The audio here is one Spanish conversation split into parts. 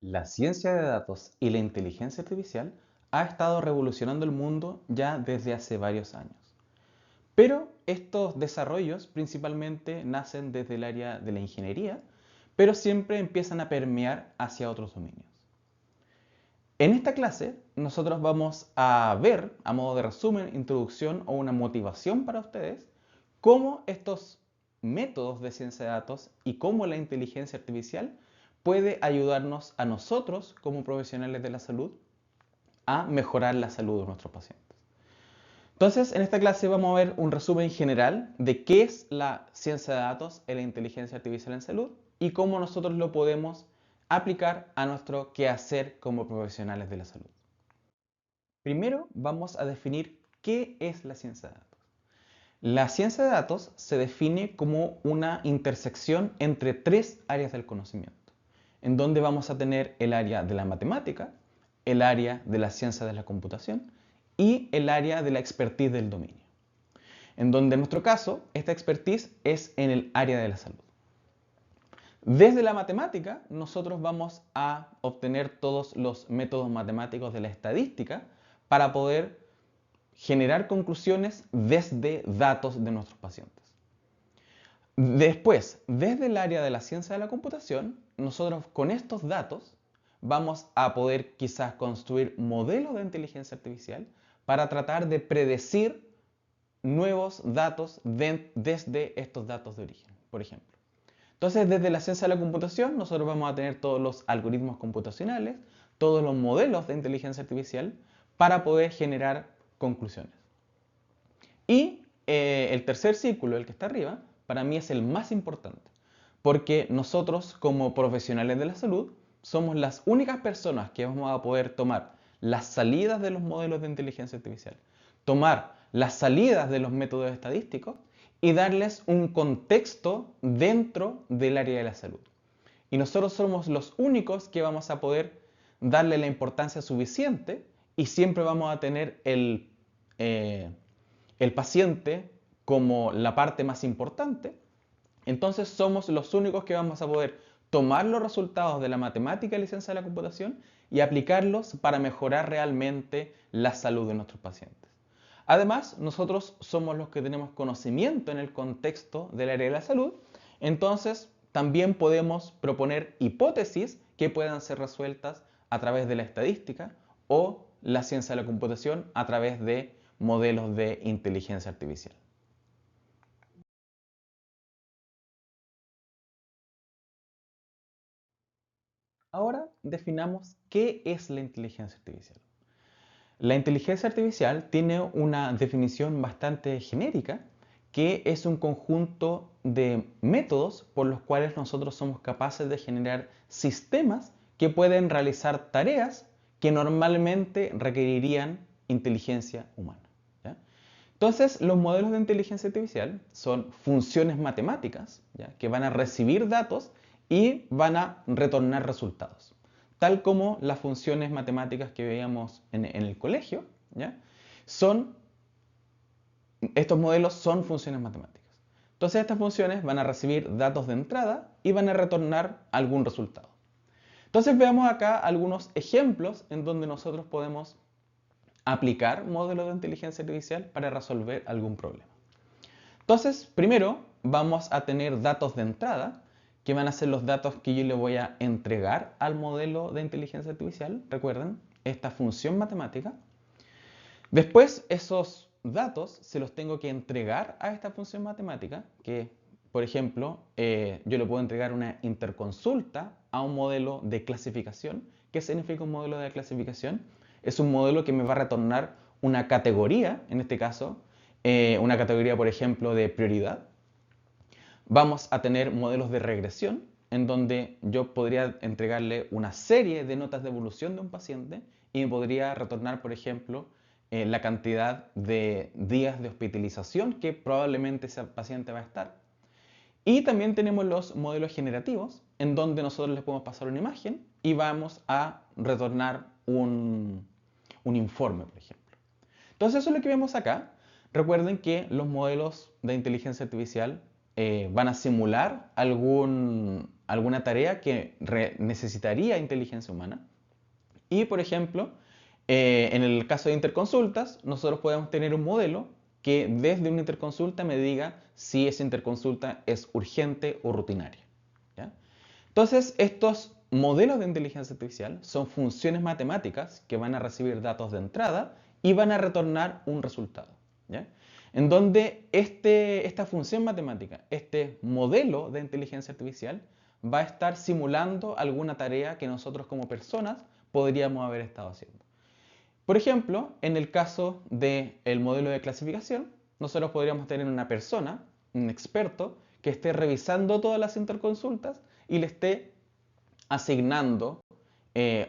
La ciencia de datos y la inteligencia artificial ha estado revolucionando el mundo ya desde hace varios años. Pero estos desarrollos principalmente nacen desde el área de la ingeniería, pero siempre empiezan a permear hacia otros dominios. En esta clase nosotros vamos a ver, a modo de resumen, introducción o una motivación para ustedes, cómo estos métodos de ciencia de datos y cómo la inteligencia artificial puede ayudarnos a nosotros como profesionales de la salud a mejorar la salud de nuestros pacientes. Entonces, en esta clase vamos a ver un resumen general de qué es la ciencia de datos y la inteligencia artificial en salud y cómo nosotros lo podemos aplicar a nuestro quehacer como profesionales de la salud. Primero vamos a definir qué es la ciencia de datos. La ciencia de datos se define como una intersección entre tres áreas del conocimiento, en donde vamos a tener el área de la matemática, el área de la ciencia de la computación y el área de la expertise del dominio, en donde en nuestro caso esta expertise es en el área de la salud. Desde la matemática nosotros vamos a obtener todos los métodos matemáticos de la estadística para poder generar conclusiones desde datos de nuestros pacientes. Después, desde el área de la ciencia de la computación, nosotros con estos datos vamos a poder quizás construir modelos de inteligencia artificial para tratar de predecir nuevos datos desde estos datos de origen, por ejemplo. Entonces, desde la ciencia de la computación, nosotros vamos a tener todos los algoritmos computacionales, todos los modelos de inteligencia artificial para poder generar conclusiones. Y el tercer círculo, el que está arriba, para mí es el más importante, porque nosotros como profesionales de la salud somos las únicas personas que vamos a poder tomar las salidas de los modelos de inteligencia artificial, tomar las salidas de los métodos estadísticos y darles un contexto dentro del área de la salud. Y nosotros somos los únicos que vamos a poder darle la importancia suficiente y siempre vamos a tener el paciente como la parte más importante. Entonces somos los únicos que vamos a poder tomar los resultados de la matemática y la ciencia de la computación y aplicarlos para mejorar realmente la salud de nuestros pacientes. Además, nosotros somos los que tenemos conocimiento en el contexto del área de la salud, entonces también podemos proponer hipótesis que puedan ser resueltas a través de la estadística o la ciencia de la computación a través de modelos de inteligencia artificial. Ahora definamos qué es la inteligencia artificial. La inteligencia artificial tiene una definición bastante genérica, que es un conjunto de métodos por los cuales nosotros somos capaces de generar sistemas que pueden realizar tareas que normalmente requerirían inteligencia humana. ¿Ya? Entonces, los modelos de inteligencia artificial son funciones matemáticas, ¿ya?, que van a recibir datos y van a retornar resultados. Tal como las funciones matemáticas que veíamos en el colegio, ¿ya?, estos modelos son funciones matemáticas. Entonces, estas funciones van a recibir datos de entrada y van a retornar algún resultado. Entonces, veamos acá algunos ejemplos en donde nosotros podemos aplicar modelos de inteligencia artificial para resolver algún problema. Entonces, primero vamos a tener datos de entrada, que van a ser los datos que yo le voy a entregar al modelo de inteligencia artificial. Recuerden, esta función matemática. Después, esos datos se los tengo que entregar a esta función matemática, que, por ejemplo, yo le puedo entregar una interconsulta a un modelo de clasificación. ¿Qué significa un modelo de clasificación? Es un modelo que me va a retornar una categoría, en este caso, una categoría, por ejemplo, de prioridad. Vamos a tener modelos de regresión, en donde yo podría entregarle una serie de notas de evolución de un paciente y me podría retornar, por ejemplo, la cantidad de días de hospitalización que probablemente ese paciente va a estar. Y también tenemos los modelos generativos, en donde nosotros les podemos pasar una imagen y vamos a retornar un informe, por ejemplo. Entonces eso es lo que vemos acá. Recuerden que los modelos de inteligencia artificial van a simular alguna tarea que necesitaría inteligencia humana. Y, por ejemplo, en el caso de interconsultas, nosotros podemos tener un modelo que desde una interconsulta me diga si esa interconsulta es urgente o rutinaria. ¿Ya? Entonces, estos modelos de inteligencia artificial son funciones matemáticas que van a recibir datos de entrada y van a retornar un resultado. ¿Ya? En donde esta función matemática, este modelo de inteligencia artificial, va a estar simulando alguna tarea que nosotros como personas podríamos haber estado haciendo. Por ejemplo, en el caso del modelo de clasificación, nosotros podríamos tener una persona, un experto, que esté revisando todas las interconsultas y le esté asignando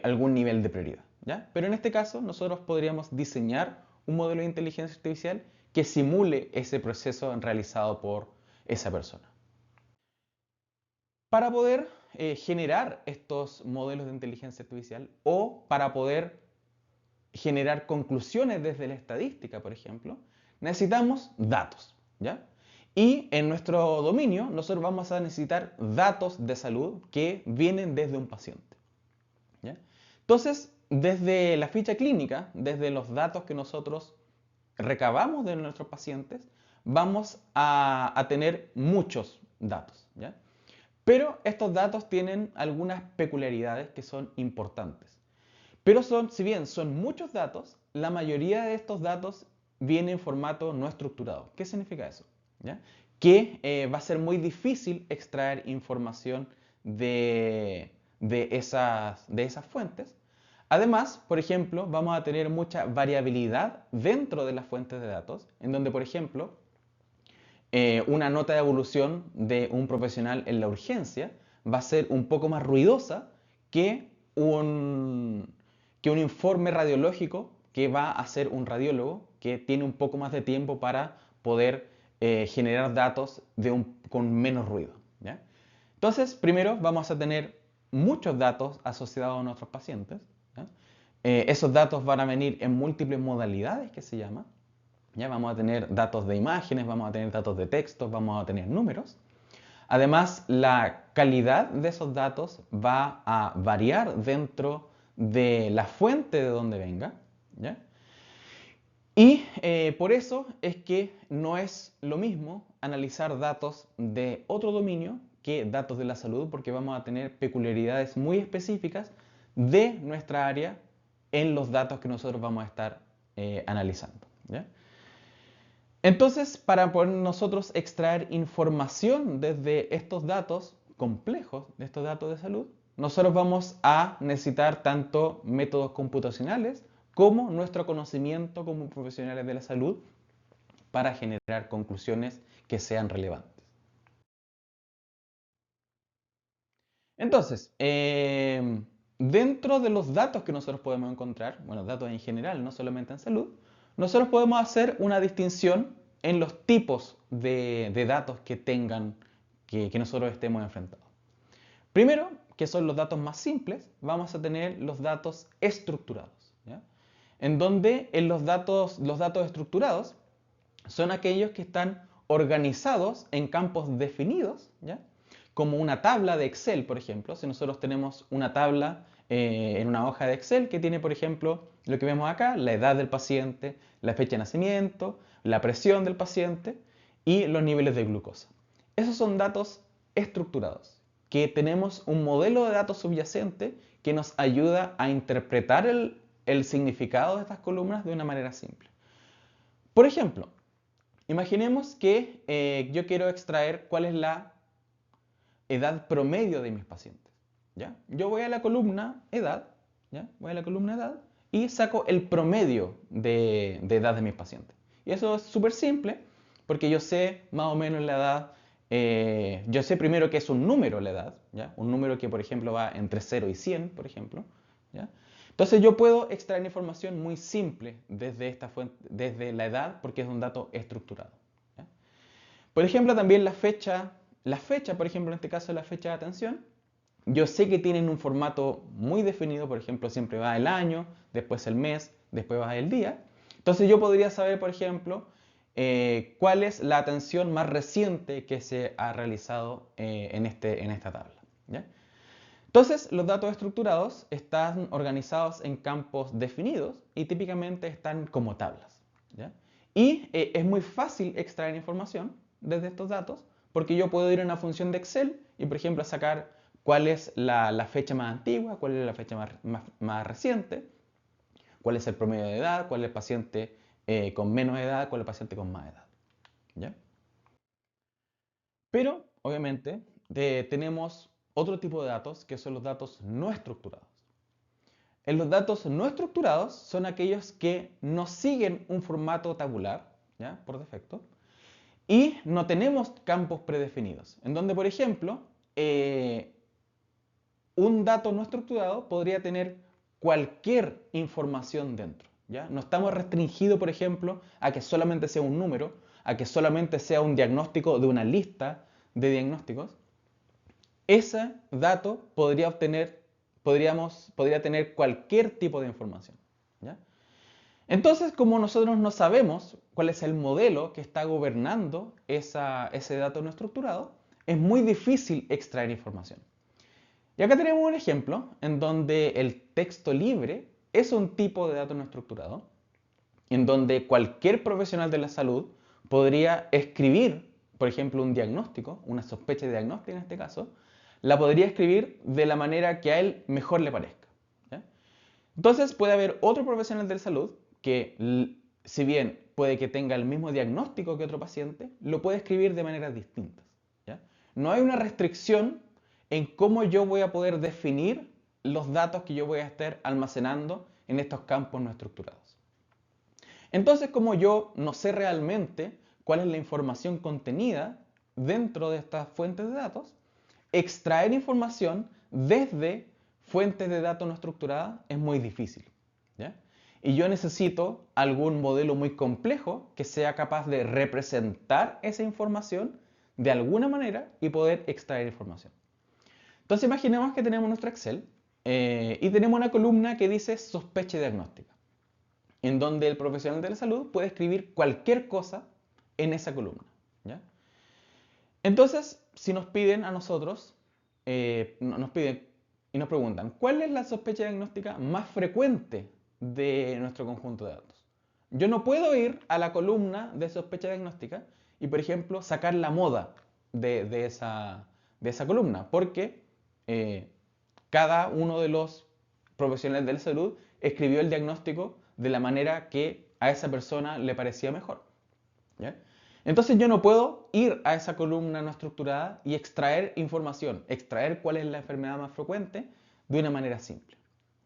algún nivel de prioridad. ¿Ya? Pero en este caso, nosotros podríamos diseñar un modelo de inteligencia artificial que simule ese proceso realizado por esa persona. Para poder generar estos modelos de inteligencia artificial o para poder generar conclusiones desde la estadística, por ejemplo, necesitamos datos, ¿ya? Y en nuestro dominio nosotros vamos a necesitar datos de salud que vienen desde un paciente, ¿ya? Entonces, desde la ficha clínica, desde los datos que nosotros recabamos de nuestros pacientes, vamos a tener muchos datos, ¿ya? Pero estos datos tienen algunas peculiaridades que son importantes. Pero si bien son muchos datos, la mayoría de estos datos viene en formato no estructurado. ¿Qué significa eso? ¿Ya? Que va a ser muy difícil extraer información de esas fuentes. Además, por ejemplo, vamos a tener mucha variabilidad dentro de las fuentes de datos, en donde, por ejemplo, una nota de evolución de un profesional en la urgencia va a ser un poco más ruidosa que un informe radiológico que va a hacer un radiólogo que tiene un poco más de tiempo para poder generar datos con menos ruido. ¿Ya? Entonces, primero vamos a tener muchos datos asociados a nuestros pacientes. ¿Ya? Esos datos van a venir en múltiples modalidades, que se llama. ¿Ya? Vamos a tener datos de imágenes, vamos a tener datos de textos, vamos a tener números. Además, la calidad de esos datos va a variar dentro de la fuente de donde venga. ¿Ya? Y por eso es que no es lo mismo analizar datos de otro dominio que datos de la salud, porque vamos a tener peculiaridades muy específicas de nuestra área en los datos que nosotros vamos a estar analizando. ¿Ya? Entonces, para poder nosotros extraer información desde estos datos complejos, de estos datos de salud, nosotros vamos a necesitar tanto métodos computacionales como nuestro conocimiento como profesionales de la salud para generar conclusiones que sean relevantes. Entonces, dentro de los datos que nosotros podemos encontrar, bueno, datos en general, no solamente en salud, nosotros podemos hacer una distinción en los tipos de datos que que nosotros estemos enfrentados. Primero, que son los datos más simples, vamos a tener los datos estructurados, ¿ya? En donde los datos estructurados son aquellos que están organizados en campos definidos, ¿ya? Como una tabla de Excel, por ejemplo. Si nosotros tenemos una tabla en una hoja de Excel que tiene, por ejemplo, lo que vemos acá, la edad del paciente, la fecha de nacimiento, la presión del paciente y los niveles de glucosa. Esos son datos estructurados, que tenemos un modelo de datos subyacente que nos ayuda a interpretar el significado de estas columnas de una manera simple. Por ejemplo, imaginemos que yo quiero extraer cuál es la edad promedio de mis pacientes. ¿Ya? Yo voy a la columna edad, ¿ya? Voy a la columna edad y saco el promedio de edad de mis pacientes. Y eso es súper simple porque yo sé más o menos la edad. Yo sé primero que es un número la edad, ¿ya? Un número que por ejemplo va entre 0 y 100, por ejemplo. ¿Ya? Entonces yo puedo extraer información muy simple desde esta fuente, desde la edad, porque es un dato estructurado. ¿Ya? Por ejemplo, también la fecha, por ejemplo, en este caso la fecha de atención, yo sé que tienen un formato muy definido, por ejemplo, siempre va el año, después el mes, después va el día. Entonces yo podría saber, por ejemplo, cuál es la atención más reciente que se ha realizado en esta tabla. ¿Ya? Entonces, los datos estructurados están organizados en campos definidos y típicamente están como tablas. ¿Ya? Y es muy fácil extraer información desde estos datos porque yo puedo ir a una función de Excel y, por ejemplo, sacar cuál es la fecha más antigua, cuál es la fecha más reciente, cuál es el promedio de edad, cuál es el paciente con menos edad, cuál es el paciente con más edad. ¿Ya? Pero, obviamente, tenemos otro tipo de datos que son los datos no estructurados. En los datos no estructurados son aquellos que no siguen un formato tabular, ¿ya? Por defecto, y no tenemos campos predefinidos, en donde, por ejemplo, un dato no estructurado podría tener cualquier información dentro. ¿Ya? No estamos restringidos, por ejemplo, a que solamente sea un número, a que solamente sea un diagnóstico de una lista de diagnósticos. Ese dato podría tener cualquier tipo de información. ¿Ya? Entonces, como nosotros no sabemos cuál es el modelo que está gobernando ese dato no estructurado, es muy difícil extraer información. Y acá tenemos un ejemplo en donde el texto libre es un tipo de dato no estructurado, en donde cualquier profesional de la salud podría escribir, por ejemplo, un diagnóstico, una sospecha de diagnóstico en este caso, la podría escribir de la manera que a él mejor le parezca. ¿Ya? Entonces puede haber otro profesional de la salud que, si bien puede que tenga el mismo diagnóstico que otro paciente, lo puede escribir de maneras distintas. ¿Ya? No hay una restricción en cómo yo voy a poder definir los datos que yo voy a estar almacenando en estos campos no estructurados. Entonces, como yo no sé realmente cuál es la información contenida dentro de estas fuentes de datos, extraer información desde fuentes de datos no estructuradas es muy difícil. ¿Ya? Y yo necesito algún modelo muy complejo que sea capaz de representar esa información de alguna manera y poder extraer información. Entonces imaginemos que tenemos nuestro Excel y tenemos una columna que dice sospecha diagnóstica, en donde el profesional de la salud puede escribir cualquier cosa en esa columna. ¿Ya? Entonces, si nos piden a nosotros, nos piden y nos preguntan, ¿cuál es la sospecha diagnóstica más frecuente de nuestro conjunto de datos? Yo no puedo ir a la columna de sospecha diagnóstica y, por ejemplo, sacar la moda de esa columna, porque eh, cada uno de los profesionales de la salud escribió el diagnóstico de la manera que a esa persona le parecía mejor. ¿Ya? Entonces yo no puedo ir a esa columna no estructurada y extraer información, extraer cuál es la enfermedad más frecuente de una manera simple.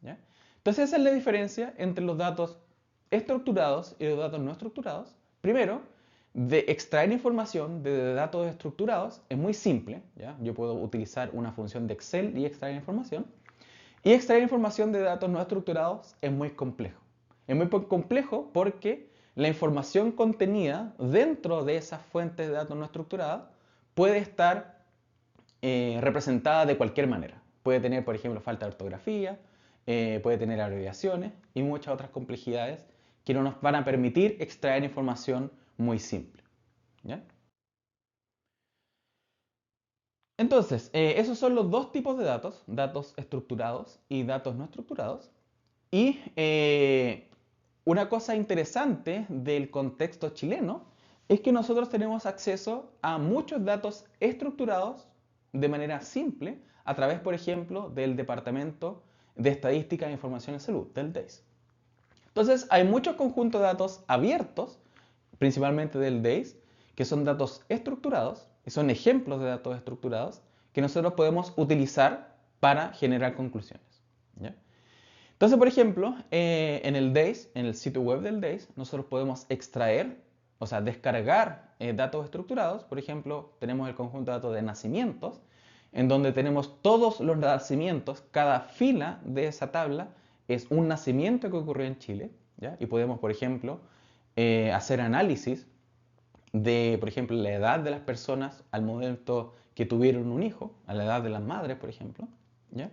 ¿Ya? Entonces esa es la diferencia entre los datos estructurados y los datos no estructurados. Primero, de extraer información de datos estructurados es muy simple. ¿Ya? Yo puedo utilizar una función de Excel y extraer información. Y extraer información de datos no estructurados es muy complejo. Es muy complejo porque la información contenida dentro de esas fuentes de datos no estructuradas puede estar representada de cualquier manera. Puede tener, por ejemplo, falta de ortografía, puede tener abreviaciones y muchas otras complejidades que no nos van a permitir extraer información muy simple. ¿Ya? Entonces, esos son los dos tipos de datos, datos estructurados y datos no estructurados. Y una cosa interesante del contexto chileno es que nosotros tenemos acceso a muchos datos estructurados de manera simple a través, por ejemplo, del Departamento de Estadística e Información en Salud, del DEIS. Entonces, hay muchos conjuntos de datos abiertos, principalmente del DEIS, que son datos estructurados, y son ejemplos de datos estructurados, que nosotros podemos utilizar para generar conclusiones. ¿Ya? Entonces, por ejemplo, en el DEIS, en el sitio web del DEIS, nosotros podemos extraer, o sea, descargar datos estructurados. Por ejemplo, tenemos el conjunto de datos de nacimientos, en donde tenemos todos los nacimientos, cada fila de esa tabla es un nacimiento que ocurrió en Chile, ¿ya? Y podemos, por ejemplo, hacer análisis de, por ejemplo, la edad de las personas al momento que tuvieron un hijo, a la edad de las madres, por ejemplo, ¿ya?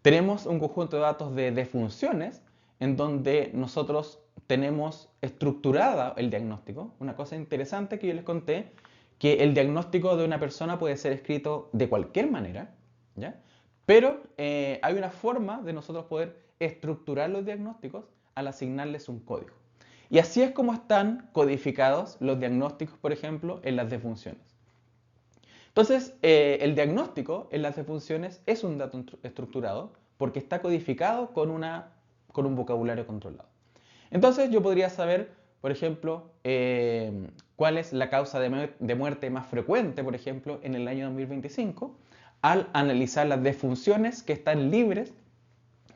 Tenemos un conjunto de datos de defunciones en donde nosotros tenemos estructurada el diagnóstico. Una cosa interesante que yo les conté, que el diagnóstico de una persona puede ser escrito de cualquier manera, ¿ya? Pero hay una forma de nosotros poder estructurar los diagnósticos al asignarles un código. Y así es como están codificados los diagnósticos, por ejemplo, en las defunciones. Entonces, el diagnóstico en las defunciones es un dato estructurado porque está codificado con un vocabulario controlado. Entonces, yo podría saber, por ejemplo, cuál es la causa de muerte más frecuente, por ejemplo, en el año 2025, al analizar las defunciones que están libres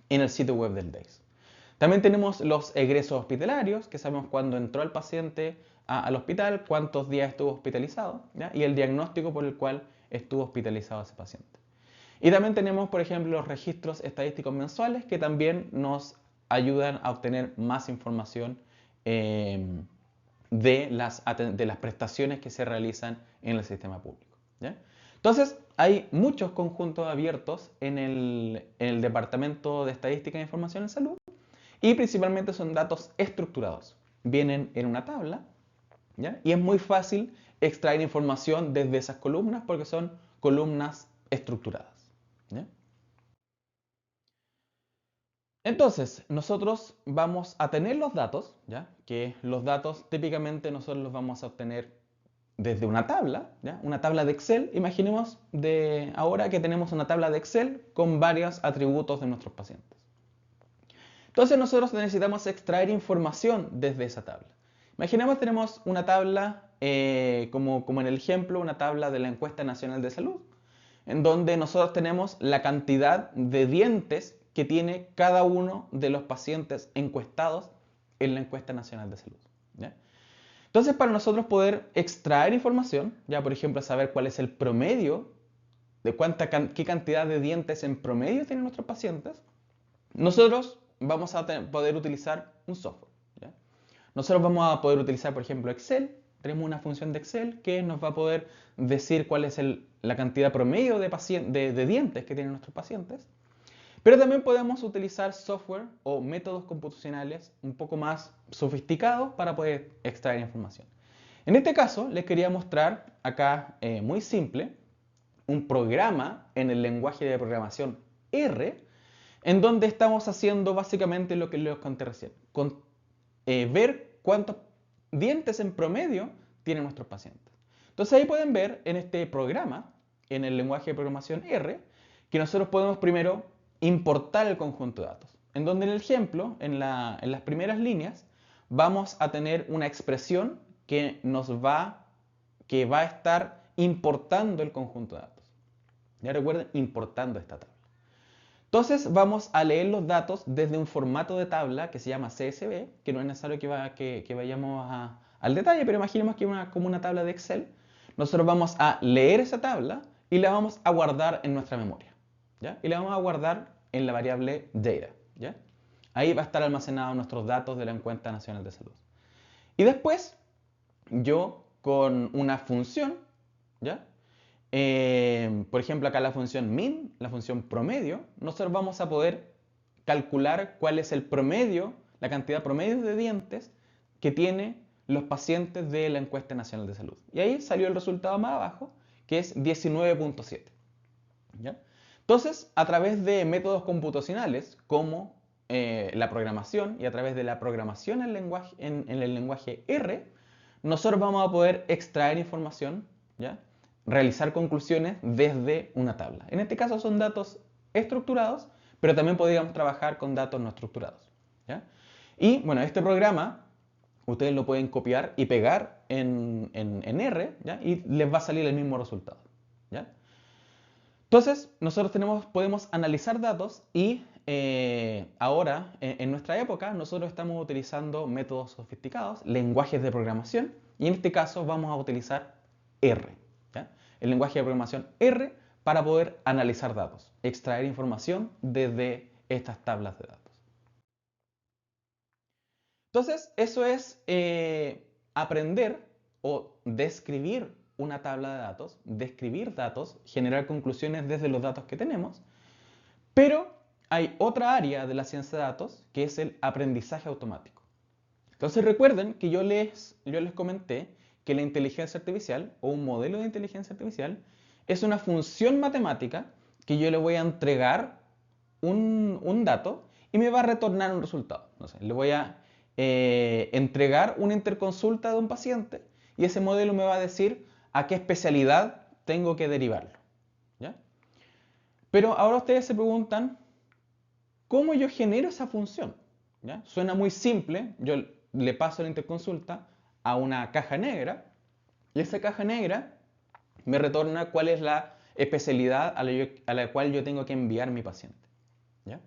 en el sitio web del DEIS. También tenemos los egresos hospitalarios, que sabemos cuándo entró el paciente al hospital, cuántos días estuvo hospitalizado, ¿ya? Y el diagnóstico por el cual estuvo hospitalizado ese paciente. Y también tenemos, por ejemplo, los registros estadísticos mensuales que también nos ayudan a obtener más información de las prestaciones que se realizan en el sistema público, ¿ya? Entonces, hay muchos conjuntos abiertos en el Departamento de Estadística e Información en Salud y principalmente son datos estructurados. Vienen en una tabla, ¿ya? Y es muy fácil extraer información desde esas columnas porque son columnas estructuradas, ¿ya? Entonces, nosotros vamos a tener los datos, ¿ya? Que los datos típicamente nosotros los vamos a obtener desde una tabla, ¿ya? Una tabla de Excel. Imaginemos de ahora que tenemos una tabla de Excel con varios atributos de nuestros pacientes. Entonces nosotros necesitamos extraer información desde esa tabla. Imaginemos que tenemos una tabla, como en el ejemplo, una tabla de la Encuesta Nacional de Salud, en donde nosotros tenemos la cantidad de dientes que tiene cada uno de los pacientes encuestados en la Encuesta Nacional de Salud, ¿ya? Entonces, para nosotros poder extraer información, ya por ejemplo saber cuál es el promedio de qué cantidad de dientes en promedio tienen nuestros pacientes, nosotros vamos a poder utilizar un software, ¿ya? Nosotros vamos a poder utilizar, por ejemplo, Excel. Tenemos una función de Excel que nos va a poder decir cuál es la cantidad promedio de dientes que tienen nuestros pacientes. Pero también podemos utilizar software o métodos computacionales un poco más sofisticados para poder extraer información. En este caso, les quería mostrar acá, muy simple, un programa en el lenguaje de programación R, en donde estamos haciendo básicamente lo que les conté recién, ver cuántos dientes en promedio tienen nuestros pacientes. Entonces ahí pueden ver en este programa, en el lenguaje de programación R, que nosotros podemos primero importar el conjunto de datos, en donde en el ejemplo, en las primeras líneas, vamos a tener una expresión que va a estar importando el conjunto de datos. Ya recuerden, importando esta tabla. Entonces vamos a leer los datos desde un formato de tabla que se llama CSV, que no es necesario que vayamos al detalle, pero imaginemos que es como una tabla de Excel. Nosotros vamos a leer esa tabla y la vamos a guardar en nuestra memoria, ¿ya? Y la vamos a guardar en la variable data, ¿ya? Ahí va a estar almacenados nuestros datos de la Encuesta Nacional de Salud. Y después, yo con una función, ¿ya? Por ejemplo, acá la función min, la función promedio, nosotros vamos a poder calcular cuál es el promedio, la cantidad promedio de dientes que tienen los pacientes de la Encuesta Nacional de Salud. Y ahí salió el resultado más abajo, que es 19.7. ¿Ya? Entonces, a través de métodos computacionales como la programación y a través de la programación en el lenguaje R, nosotros vamos a poder extraer información, ¿ya? Realizar conclusiones desde una tabla. En este caso son datos estructurados, pero también podríamos trabajar con datos no estructurados, ¿ya? Y bueno, este programa ustedes lo pueden copiar y pegar en R, ¿ya? Y les va a salir el mismo resultado, ¿ya? Entonces, nosotros podemos analizar datos y ahora, en nuestra época, nosotros estamos utilizando métodos sofisticados, lenguajes de programación, y en este caso vamos a utilizar R, ¿ya? El lenguaje de programación R para poder analizar datos, extraer información desde estas tablas de datos. Entonces, eso es aprender o describir una tabla de datos, describir datos, generar conclusiones desde los datos que tenemos, pero hay otra área de la ciencia de datos que es el aprendizaje automático. Entonces recuerden que yo les comenté que la inteligencia artificial o un modelo de inteligencia artificial es una función matemática que yo le voy a entregar un dato y me va a retornar un resultado. No sé, le voy a entregar una interconsulta de un paciente y ese modelo me va a decir a qué especialidad tengo que derivarlo. ¿Ya? Pero ahora ustedes se preguntan, ¿cómo yo genero esa función? ¿Ya? Suena muy simple, yo le paso la interconsulta a una caja negra y esa caja negra me retorna cuál es la especialidad a la cual yo tengo que enviar mi paciente. ¿Ya?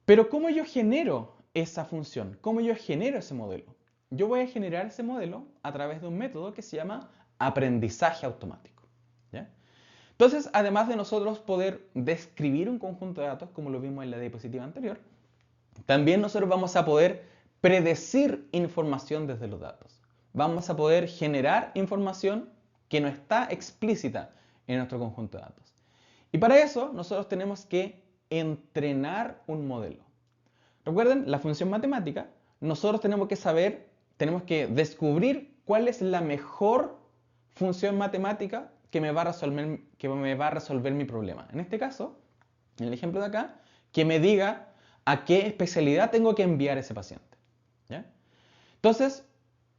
Pero ¿cómo yo genero esa función? ¿Cómo yo genero ese modelo? Yo voy a generar ese modelo a través de un método que se llama aprendizaje automático. ¿Ya? Entonces, además de nosotros poder describir un conjunto de datos, como lo vimos en la diapositiva anterior, también nosotros vamos a poder predecir información desde los datos. Vamos a poder generar información que no está explícita en nuestro conjunto de datos. Y para eso nosotros tenemos que entrenar un modelo. Recuerden, la función matemática, nosotros tenemos que saber, tenemos que descubrir cuál es la mejor función matemática que me va a resolver mi problema. En este caso, en el ejemplo de acá, que me diga a qué especialidad tengo que enviar ese paciente. ¿Ya? Entonces,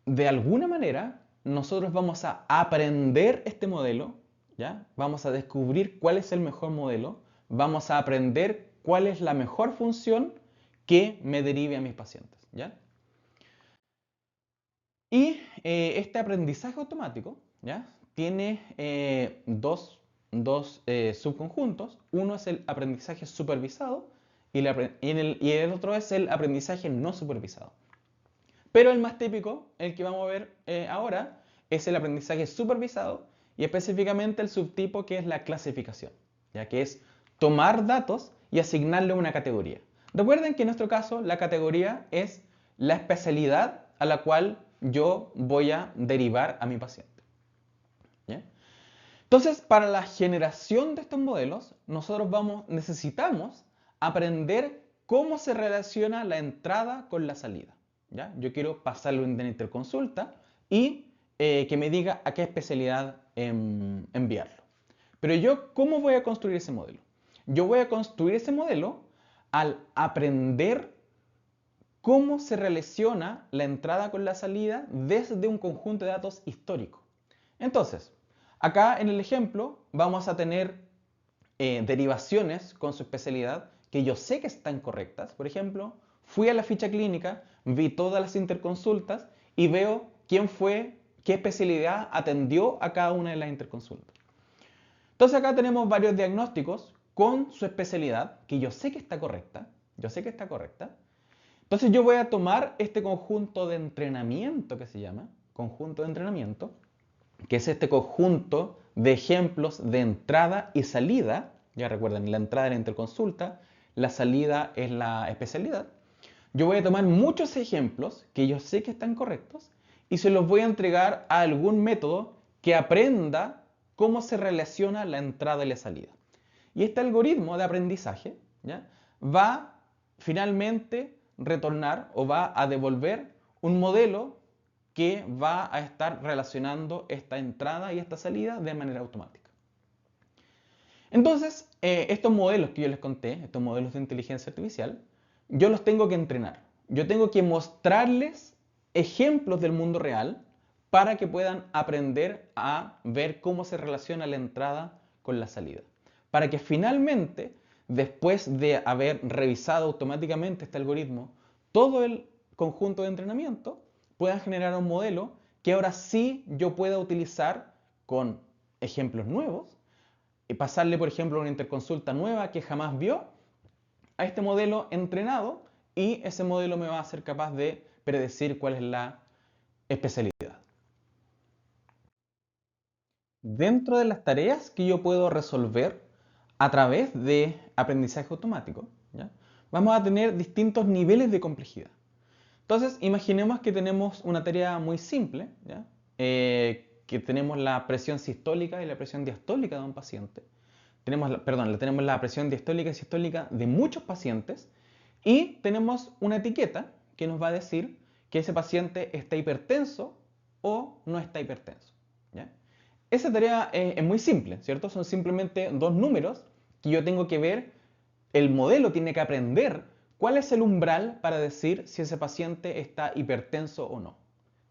de alguna manera, nosotros vamos a aprender este modelo, ¿ya? Vamos a descubrir cuál es el mejor modelo, vamos a aprender cuál es la mejor función que me derive a mis pacientes. ¿Ya? Y este aprendizaje automático, ¿ya? Tiene dos subconjuntos. Uno es el aprendizaje supervisado y el otro es el aprendizaje no supervisado. Pero el más típico, el que vamos a ver ahora, es el aprendizaje supervisado y específicamente el subtipo que es la clasificación, ya que es tomar datos y asignarle una categoría. Recuerden que en nuestro caso la categoría es la especialidad a la cual yo voy a derivar a mi paciente. ¿Ya? Entonces, para la generación de estos modelos, nosotros necesitamos aprender cómo se relaciona la entrada con la salida. ¿Ya? Yo quiero pasarle una interconsulta y que me diga a qué especialidad enviarlo. Pero yo, ¿cómo voy a construir ese modelo? Yo voy a construir ese modelo al aprender cómo se relaciona la entrada con la salida desde un conjunto de datos histórico. Entonces, acá en el ejemplo vamos a tener derivaciones con su especialidad que yo sé que están correctas. Por ejemplo, fui a la ficha clínica, vi todas las interconsultas y veo quién fue, qué especialidad atendió a cada una de las interconsultas. Entonces acá tenemos varios diagnósticos con su especialidad que yo sé que está correcta. Yo sé que está correcta. Entonces yo voy a tomar este conjunto de entrenamiento que se llama, conjunto de entrenamiento, que es este conjunto de ejemplos de entrada y salida. Ya recuerden, la entrada es la interconsulta, la salida es la especialidad. Yo voy a tomar muchos ejemplos que yo sé que están correctos y se los voy a entregar a algún método que aprenda cómo se relaciona la entrada y la salida. Y este algoritmo de aprendizaje, ¿ya?, va finalmente retornar o va a devolver un modelo que va a estar relacionando esta entrada y esta salida de manera automática. Entonces, estos modelos que yo les conté, estos modelos de inteligencia artificial, yo los tengo que entrenar. Yo tengo que mostrarles ejemplos del mundo real para que puedan aprender a ver cómo se relaciona la entrada con la salida. Para que finalmente, después de haber revisado automáticamente este algoritmo, todo el conjunto de entrenamiento, puedan generar un modelo que ahora sí yo pueda utilizar con ejemplos nuevos y pasarle, por ejemplo, una interconsulta nueva que jamás vio a este modelo entrenado y ese modelo me va a ser capaz de predecir cuál es la especialidad. Dentro de las tareas que yo puedo resolver a través de aprendizaje automático, ¿ya?, vamos a tener distintos niveles de complejidad. Entonces, imaginemos que tenemos una tarea muy simple, ¿ya?, que tenemos la presión sistólica y la presión diastólica de un paciente. Tenemos la presión diastólica y sistólica de muchos pacientes y tenemos una etiqueta que nos va a decir que ese paciente está hipertenso o no está hipertenso. ¿Ya? Esa tarea es muy simple, ¿cierto? Son simplemente dos números que yo tengo que ver, el modelo tiene que aprender cuál es el umbral para decir si ese paciente está hipertenso o no.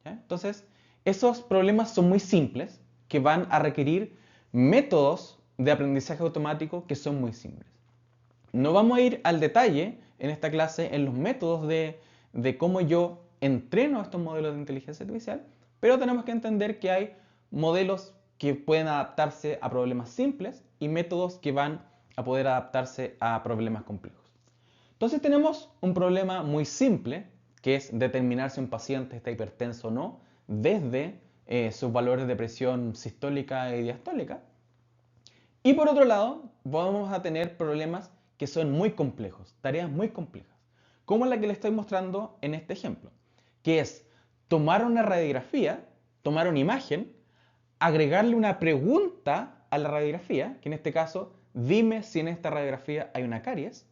¿Ya? Entonces, esos problemas son muy simples, que van a requerir métodos de aprendizaje automático que son muy simples. No vamos a ir al detalle en esta clase en los métodos de cómo yo entreno estos modelos de inteligencia artificial, pero tenemos que entender que hay modelos que pueden adaptarse a problemas simples y métodos que van a poder adaptarse a problemas complejos. Entonces tenemos un problema muy simple, que es determinar si un paciente está hipertenso o no, desde sus valores de presión sistólica y diastólica. Y por otro lado, vamos a tener problemas que son muy complejos, tareas muy complejas, como la que le estoy mostrando en este ejemplo, que es tomar una radiografía, tomar una imagen, agregarle una pregunta a la radiografía, que en este caso, dime si en esta radiografía hay una caries,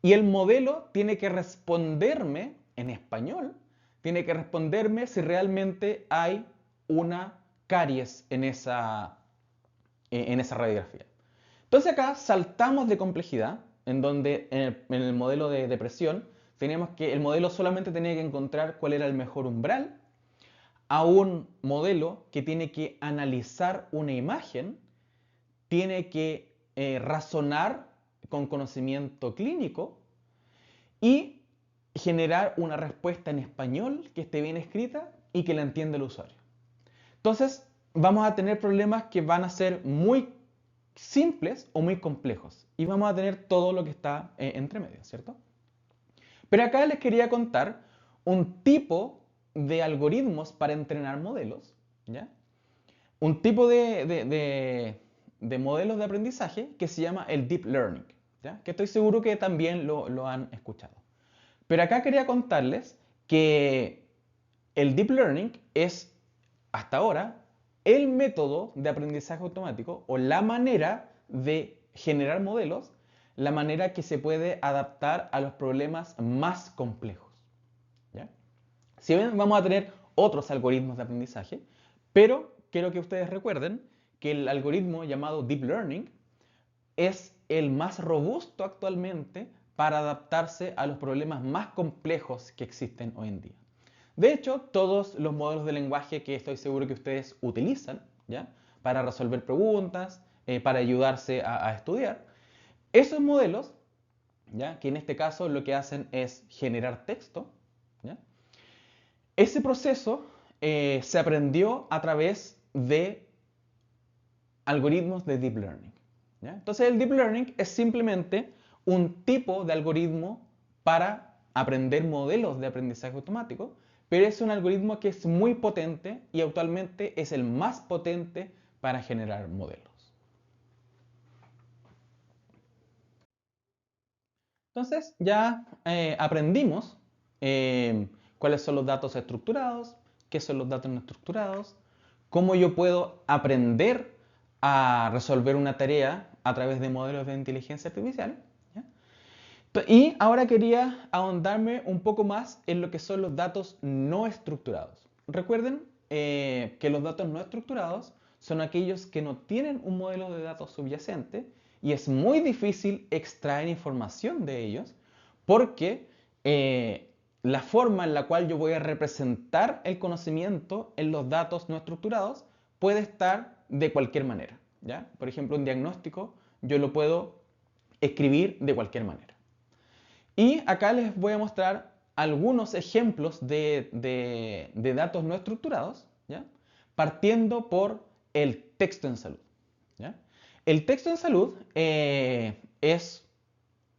y el modelo tiene que responderme en español, tiene que responderme si realmente hay una caries en esa radiografía. Entonces acá saltamos de complejidad, en donde en el modelo de depresión teníamos que el modelo solamente tenía que encontrar cuál era el mejor umbral, a un modelo que tiene que analizar una imagen, tiene que razonar con conocimiento clínico y generar una respuesta en español que esté bien escrita y que la entienda el usuario. Entonces vamos a tener problemas que van a ser muy simples o muy complejos y vamos a tener todo lo que está entre medio, ¿cierto? Pero acá les quería contar un tipo de algoritmos para entrenar modelos, ¿ya? Un tipo de modelos de aprendizaje que se llama el Deep Learning, ¿ya? Que estoy seguro que también lo han escuchado. Pero acá quería contarles que el Deep Learning es, hasta ahora, el método de aprendizaje automático o la manera de generar modelos, la manera que se puede adaptar a los problemas más complejos. ¿Ya? Si bien vamos a tener otros algoritmos de aprendizaje, pero quiero que ustedes recuerden que el algoritmo llamado Deep Learning es el más robusto actualmente para adaptarse a los problemas más complejos que existen hoy en día. De hecho, todos los modelos de lenguaje que estoy seguro que ustedes utilizan, ¿ya? Para resolver preguntas, para ayudarse a estudiar, esos modelos, ¿ya? Que en este caso lo que hacen es generar texto, ¿ya? Ese proceso se aprendió a través de algoritmos de Deep Learning. ¿Ya? Entonces el Deep Learning es simplemente un tipo de algoritmo para aprender modelos de aprendizaje automático, pero es un algoritmo que es muy potente y actualmente es el más potente para generar modelos. Entonces ya aprendimos cuáles son los datos estructurados, qué son los datos no estructurados, cómo yo puedo aprender a resolver una tarea a través de modelos de inteligencia artificial. ¿Ya? Y ahora quería ahondarme un poco más en lo que son los datos no estructurados. Recuerden que los datos no estructurados son aquellos que no tienen un modelo de datos subyacente y es muy difícil extraer información de ellos porque la forma en la cual yo voy a representar el conocimiento en los datos no estructurados puede estar de cualquier manera. ¿Ya? Por ejemplo, un diagnóstico yo lo puedo escribir de cualquier manera. Y acá les voy a mostrar algunos ejemplos de datos no estructurados, ¿ya? Partiendo por el texto en salud. ¿Ya? El texto en salud es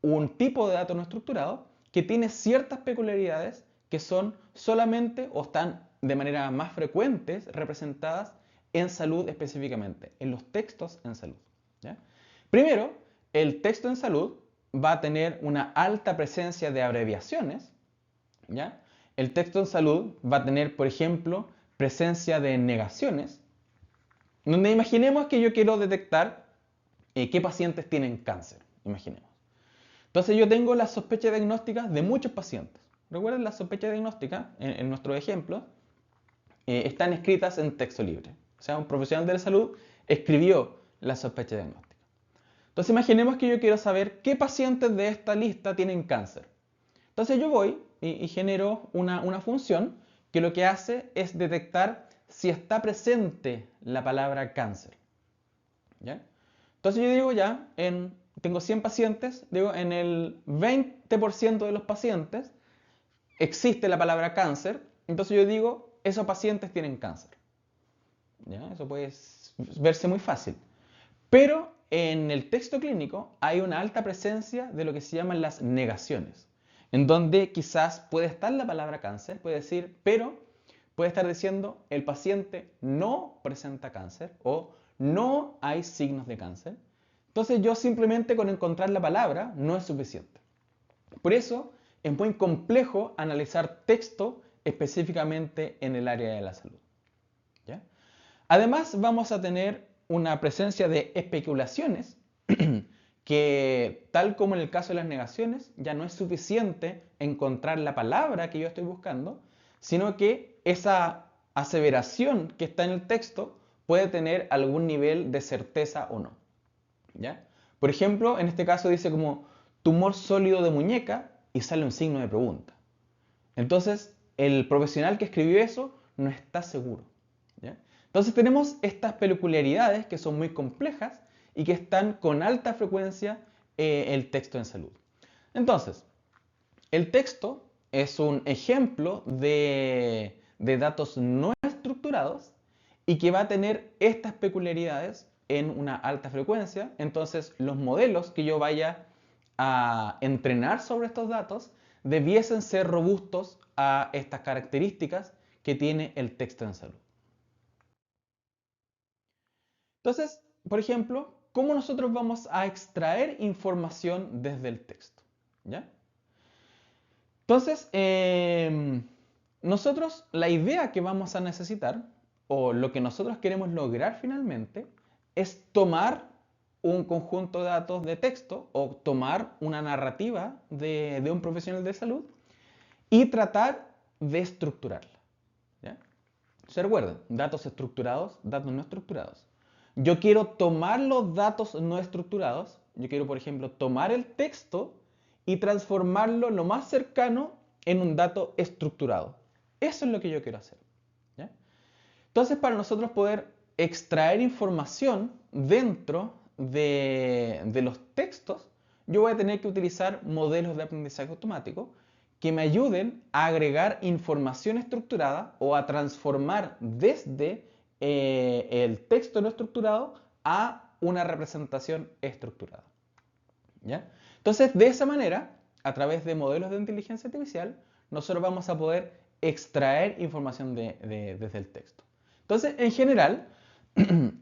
un tipo de dato no estructurado que tiene ciertas peculiaridades que son solamente o están de manera más frecuentes representadas en salud específicamente, en los textos en salud. ¿Ya? Primero, el texto en salud va a tener una alta presencia de abreviaciones. ¿Ya? El texto en salud va a tener, por ejemplo, presencia de negaciones, donde imaginemos que yo quiero detectar qué pacientes tienen cáncer, imaginemos. Entonces yo tengo las sospechas diagnósticas de muchos pacientes. recuerden, las sospechas diagnósticas, en nuestro ejemplo, están escritas en texto libre. O sea, un profesional de la salud escribió la sospecha diagnóstica. Entonces imaginemos que yo quiero saber qué pacientes de esta lista tienen cáncer. Entonces yo voy y genero una función que lo que hace es detectar si está presente la palabra cáncer. ¿Ya? Entonces yo digo ya, tengo 100 pacientes, digo en el 20% de los pacientes existe la palabra cáncer, entonces yo digo, esos pacientes tienen cáncer. ¿Ya? Eso puede verse muy fácil. Pero en el texto clínico hay una alta presencia de lo que se llaman las negaciones, en donde quizás puede estar la palabra cáncer, puede decir, pero puede estar diciendo el paciente no presenta cáncer o no hay signos de cáncer. Entonces yo simplemente con encontrar la palabra no es suficiente. Por eso es muy complejo analizar texto específicamente en el área de la salud. ¿Ya? Además vamos a tener una presencia de especulaciones que, tal como en el caso de las negaciones, ya no es suficiente encontrar la palabra que yo estoy buscando, sino que esa aseveración que está en el texto puede tener algún nivel de certeza o no. ¿Ya? Por ejemplo, en este caso dice como tumor sólido de muñeca y sale un signo de pregunta. Entonces, el profesional que escribió eso no está seguro. ¿Ya? Entonces tenemos estas peculiaridades que son muy complejas y que están con alta frecuencia el texto en salud. Entonces, el texto es un ejemplo de datos no estructurados y que va a tener estas peculiaridades en una alta frecuencia. Entonces, los modelos que yo vaya a entrenar sobre estos datos debiesen ser robustos a estas características que tiene el texto en salud. Entonces, por ejemplo, ¿cómo nosotros vamos a extraer información desde el texto? ¿Ya? Entonces, nosotros la idea que vamos a necesitar, o lo que nosotros queremos lograr finalmente, es tomar un conjunto de datos de texto o tomar una narrativa de un profesional de salud y tratar de estructurarla. ¿Ya? Se recuerden, datos estructurados, datos no estructurados. Yo quiero tomar los datos no estructurados, yo quiero, por ejemplo, tomar el texto y transformarlo lo más cercano en un dato estructurado. Eso es lo que yo quiero hacer. ¿Ya? Entonces, para nosotros poder extraer información dentro de los textos, yo voy a tener que utilizar modelos de aprendizaje automático que me ayuden a agregar información estructurada o a transformar desde el texto no estructurado a una representación estructurada. ¿Ya? Entonces, de esa manera, a través de modelos de inteligencia artificial, nosotros vamos a poder extraer información desde el texto. Entonces, en general,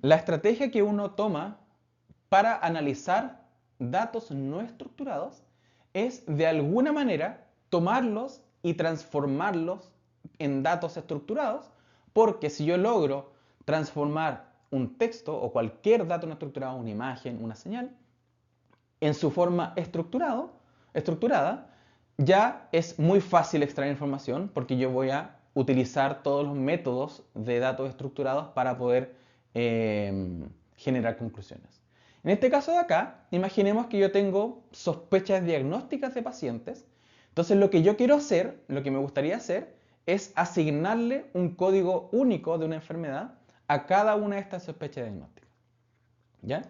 la estrategia que uno toma para analizar datos no estructurados es de alguna manera tomarlos y transformarlos en datos estructurados, porque si yo logro transformar un texto o cualquier dato no estructurado, una imagen, una señal, en su forma estructurada, ya es muy fácil extraer información porque yo voy a utilizar todos los métodos de datos estructurados para poder generar conclusiones. En este caso de acá, imaginemos que yo tengo sospechas diagnósticas de pacientes. Entonces lo que yo quiero hacer, lo que me gustaría hacer, es asignarle un código único de una enfermedad a cada una de estas sospechas diagnósticas. ¿Ya?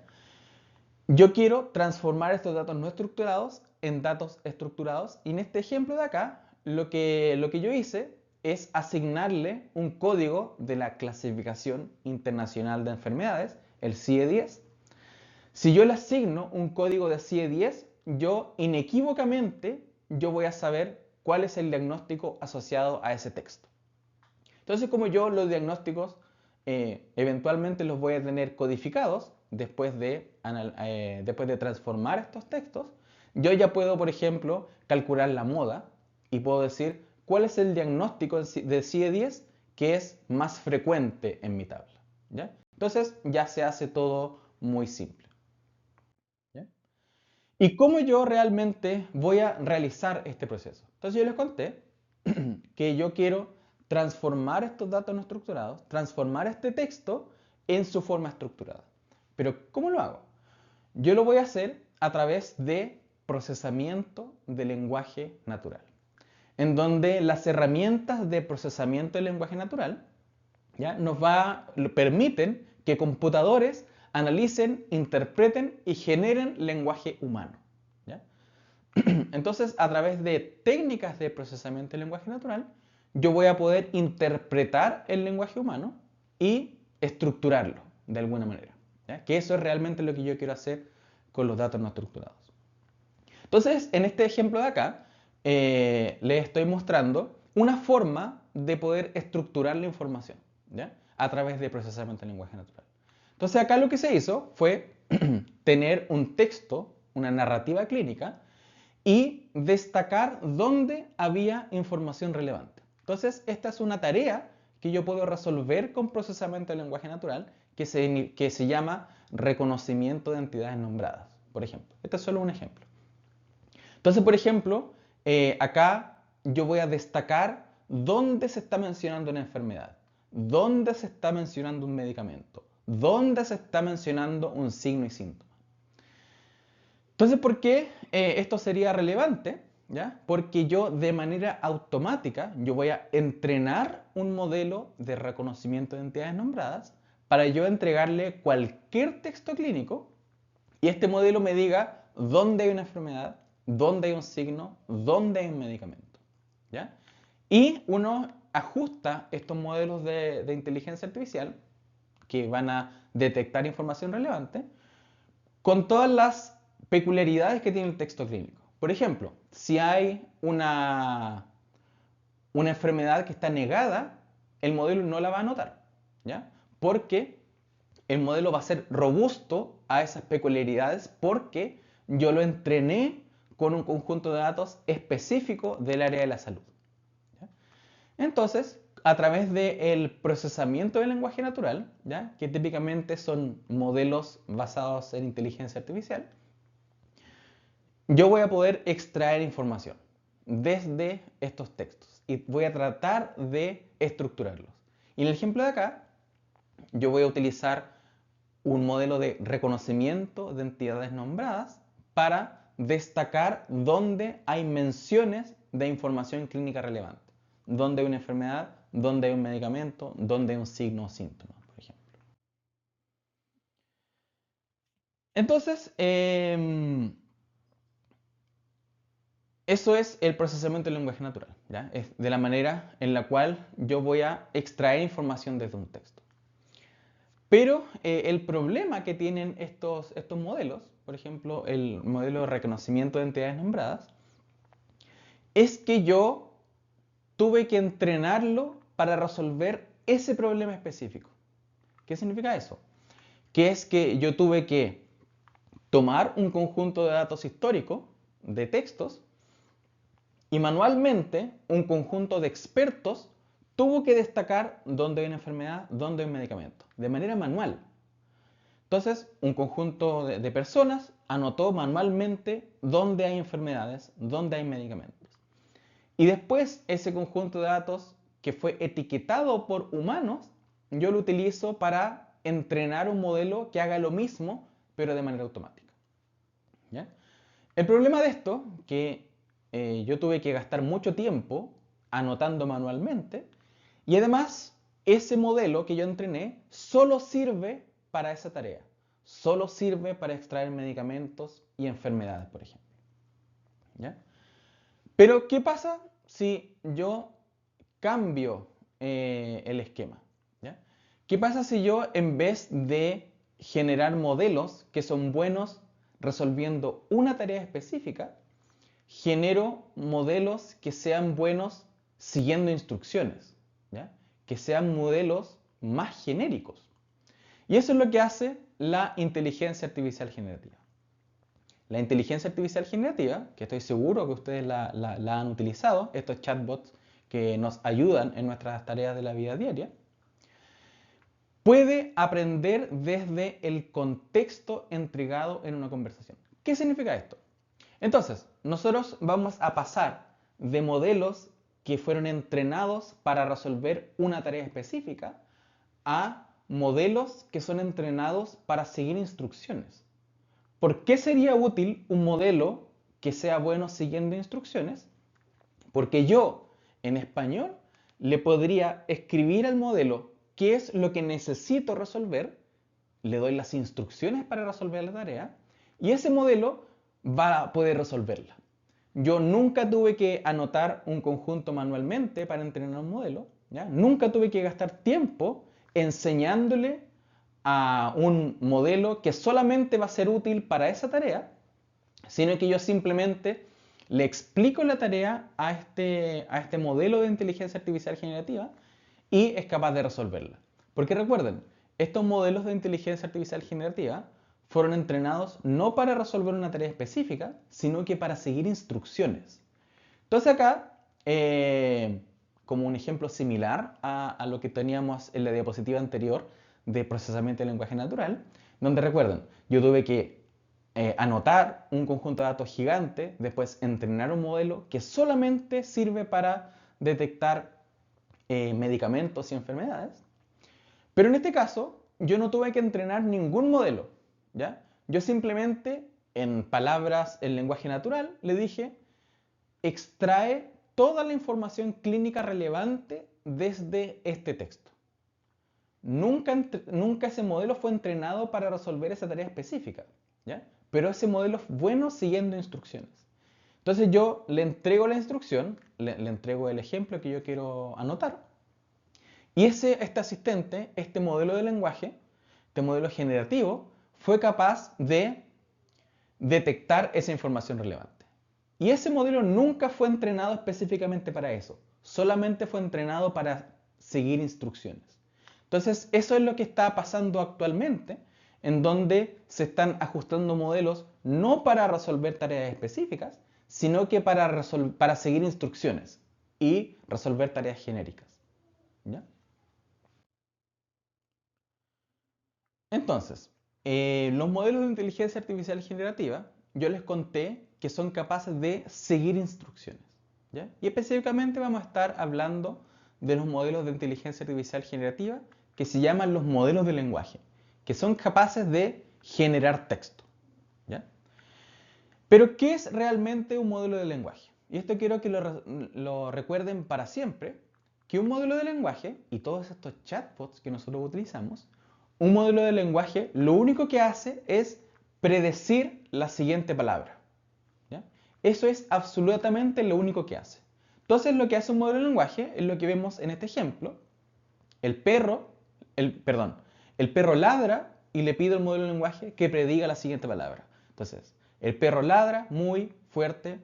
Yo quiero transformar estos datos no estructurados en datos estructurados y en este ejemplo de acá lo que yo hice es asignarle un código de la Clasificación Internacional de Enfermedades, el CIE-10. Si yo le asigno un código de CIE-10, yo inequívocamente yo voy a saber cuál es el diagnóstico asociado a ese texto. Entonces, como yo los diagnósticos eventualmente los voy a tener codificados después de transformar estos textos, yo ya puedo, por ejemplo, calcular la moda y puedo decir cuál es el diagnóstico de CIE-10 que es más frecuente en mi tabla. ¿Ya? Entonces ya se hace todo muy simple. ¿Ya? ¿Y cómo yo realmente voy a realizar este proceso? Entonces yo les conté que yo quiero transformar estos datos no estructurados, transformar este texto en su forma estructurada. Pero ¿cómo lo hago? Yo lo voy a hacer a través de procesamiento de lenguaje natural, en donde las herramientas de procesamiento del lenguaje natural ¿ya? Permiten que computadores analicen, interpreten y generen lenguaje humano. ¿Ya? Entonces, a través de técnicas de procesamiento del lenguaje natural, yo voy a poder interpretar el lenguaje humano y estructurarlo de alguna manera. ¿Ya? Que eso es realmente lo que yo quiero hacer con los datos no estructurados. Entonces, en este ejemplo de acá, les estoy mostrando una forma de poder estructurar la información, ¿ya? A través de procesamiento del lenguaje natural. Entonces, acá lo que se hizo fue tener un texto, una narrativa clínica, y destacar dónde había información relevante. Entonces, esta es una tarea que yo puedo resolver con procesamiento del lenguaje natural que se llama reconocimiento de entidades nombradas, por ejemplo. Este es solo un ejemplo. Entonces, por ejemplo, acá yo voy a destacar dónde se está mencionando una enfermedad, dónde se está mencionando un medicamento, dónde se está mencionando un signo y síntoma. Entonces, ¿por qué esto sería relevante? ¿Ya? Porque yo de manera automática yo voy a entrenar un modelo de reconocimiento de entidades nombradas para yo entregarle cualquier texto clínico y este modelo me diga dónde hay una enfermedad, dónde hay un signo, dónde hay un medicamento. ¿Ya? Y uno ajusta estos modelos de inteligencia artificial que van a detectar información relevante con todas las peculiaridades que tiene el texto clínico. Por ejemplo, si hay una enfermedad que está negada, el modelo no la va a anotar, ¿ya? Porque el modelo va a ser robusto a esas peculiaridades porque yo lo entrené con un conjunto de datos específico del área de la salud. ¿Ya? Entonces, a través del procesamiento del lenguaje natural, ¿ya? Que típicamente son modelos basados en inteligencia artificial, yo voy a poder extraer información desde estos textos y voy a tratar de estructurarlos. Y en el ejemplo de acá, yo voy a utilizar un modelo de reconocimiento de entidades nombradas para destacar dónde hay menciones de información clínica relevante, dónde hay una enfermedad, dónde hay un medicamento, dónde hay un signo o síntoma, por ejemplo. Entonces, eso es el procesamiento del lenguaje natural, ¿ya? Es de la manera en la cual yo voy a extraer información desde un texto. Pero el problema que tienen estos modelos, por ejemplo, el modelo de reconocimiento de entidades nombradas, es que yo tuve que entrenarlo para resolver ese problema específico. ¿Qué significa eso? Que es que yo tuve que tomar un conjunto de datos históricos, de textos, y manualmente un conjunto de expertos tuvo que destacar dónde hay una enfermedad, dónde hay un medicamento, de manera manual. Entonces, un conjunto de personas anotó manualmente dónde hay enfermedades, dónde hay medicamentos. Y después ese conjunto de datos que fue etiquetado por humanos, yo lo utilizo para entrenar un modelo que haga lo mismo, pero de manera automática. ¿Ya? El problema de esto, que yo tuve que gastar mucho tiempo anotando manualmente, y además ese modelo que yo entrené solo sirve para esa tarea. Solo sirve para extraer medicamentos y enfermedades, por ejemplo. ¿Ya? Pero, ¿qué pasa si yo cambio el esquema? ¿Ya? ¿Qué pasa si yo, en vez de generar modelos que son buenos resolviendo una tarea específica, genero modelos que sean buenos siguiendo instrucciones? ¿Ya? Que sean modelos más genéricos. Y eso es lo que hace la inteligencia artificial generativa. La inteligencia artificial generativa, que estoy seguro que ustedes la han utilizado, estos chatbots que nos ayudan en nuestras tareas de la vida diaria, puede aprender desde el contexto entregado en una conversación. ¿Qué significa esto? Entonces, nosotros vamos a pasar de modelos que fueron entrenados para resolver una tarea específica a modelos que son entrenados para seguir instrucciones. ¿Por qué sería útil un modelo que sea bueno siguiendo instrucciones? Porque yo, en español, le podría escribir al modelo qué es lo que necesito resolver, le doy las instrucciones para resolver la tarea y ese modelo va a poder resolverla. Yo nunca tuve que anotar un conjunto manualmente para entrenar un modelo, ¿ya? Nunca tuve que gastar tiempo enseñándole a un modelo que solamente va a ser útil para esa tarea, sino que yo simplemente le explico la tarea a este modelo de inteligencia artificial generativa y es capaz de resolverla. Porque recuerden, estos modelos de inteligencia artificial generativa fueron entrenados no para resolver una tarea específica, sino que para seguir instrucciones. Entonces acá, como un ejemplo similar a lo que teníamos en la diapositiva anterior de procesamiento de lenguaje natural, donde recuerden, yo tuve que anotar un conjunto de datos gigante, después entrenar un modelo que solamente sirve para detectar medicamentos y enfermedades. Pero en este caso, yo no tuve que entrenar ningún modelo, ¿ya? Yo simplemente, en palabras en lenguaje natural, le dije, extrae toda la información clínica relevante desde este texto. Nunca ese modelo fue entrenado para resolver esa tarea específica, ¿ya? Pero ese modelo es bueno siguiendo instrucciones. Entonces yo le entrego la instrucción, le entrego el ejemplo que yo quiero anotar, y este asistente, este modelo de lenguaje, este modelo generativo, fue capaz de detectar esa información relevante. Y ese modelo nunca fue entrenado específicamente para eso, solamente fue entrenado para seguir instrucciones. Entonces, eso es lo que está pasando actualmente, en donde se están ajustando modelos no para resolver tareas específicas, sino que para seguir instrucciones y resolver tareas genéricas. ¿Ya? Entonces, los modelos de inteligencia artificial generativa, yo les conté que son capaces de seguir instrucciones, ¿ya? Y específicamente vamos a estar hablando de los modelos de inteligencia artificial generativa que se llaman los modelos de lenguaje, que son capaces de generar texto, ¿ya? Pero, ¿qué es realmente un modelo de lenguaje? Y esto quiero que lo recuerden para siempre, que un modelo de lenguaje, y todos estos chatbots que nosotros utilizamos, un modelo de lenguaje lo único que hace es predecir la siguiente palabra, ¿ya? Eso es absolutamente lo único que hace. Entonces lo que hace un modelo de lenguaje es lo que vemos en este ejemplo. Perdón, el perro ladra y le pide al modelo de lenguaje que prediga la siguiente palabra. Entonces, el perro ladra muy fuerte,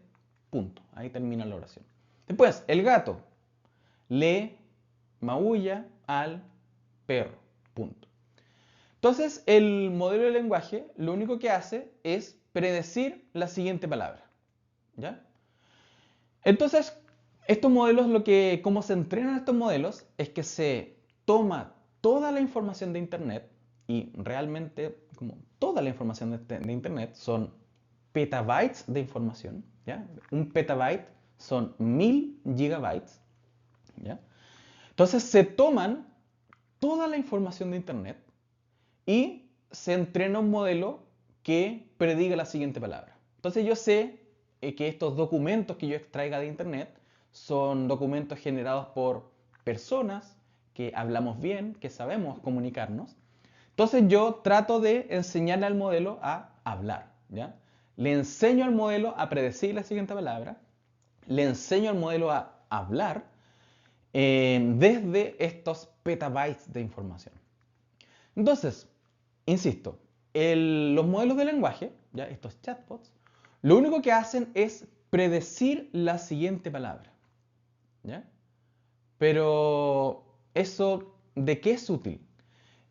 punto. Ahí termina la oración. Después, el gato le maulla al perro, punto. Entonces, el modelo de lenguaje lo único que hace es predecir la siguiente palabra, ¿ya? Entonces, estos modelos, cómo se entrenan estos modelos es que se toma toda la información de Internet y realmente como toda la información de Internet son petabytes de información, ¿ya? Un petabyte son 1000 gigabytes, ¿ya? Entonces se toman toda la información de Internet y se entrena un modelo que prediga la siguiente palabra. Entonces yo sé que estos documentos que yo extraiga de Internet son documentos generados por personas que hablamos bien, que sabemos comunicarnos. Entonces yo trato de enseñarle al modelo a hablar, ¿ya? Le enseño al modelo a predecir la siguiente palabra, le enseño al modelo a hablar desde estos petabytes de información. Entonces, insisto, los modelos de lenguaje, ¿ya? Estos chatbots, lo único que hacen es predecir la siguiente palabra, ¿ya? Pero eso, ¿de qué es útil?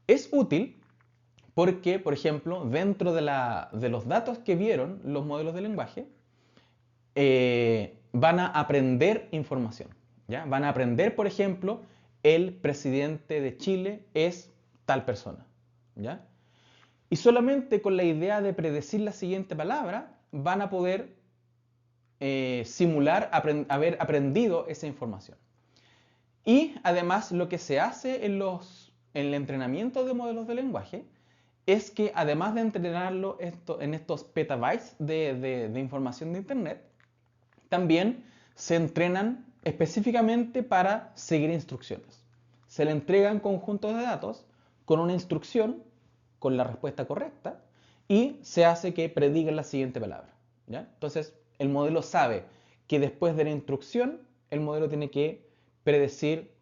Es útil porque, por ejemplo, dentro de los datos que vieron los modelos de lenguaje, van a aprender información, ¿ya? Van a aprender, por ejemplo, el presidente de Chile es tal persona, ¿ya? Y solamente con la idea de predecir la siguiente palabra van a poder simular haber aprendido esa información. Y además lo que se hace en el entrenamiento de modelos de lenguaje es que además de entrenarlo en estos petabytes de información de Internet, también se entrenan específicamente para seguir instrucciones. Se le entregan conjuntos de datos con una instrucción, con la respuesta correcta, y se hace que prediga la siguiente palabra. ¿Ya? Entonces, el modelo sabe que después de la instrucción, el modelo tiene que predecir,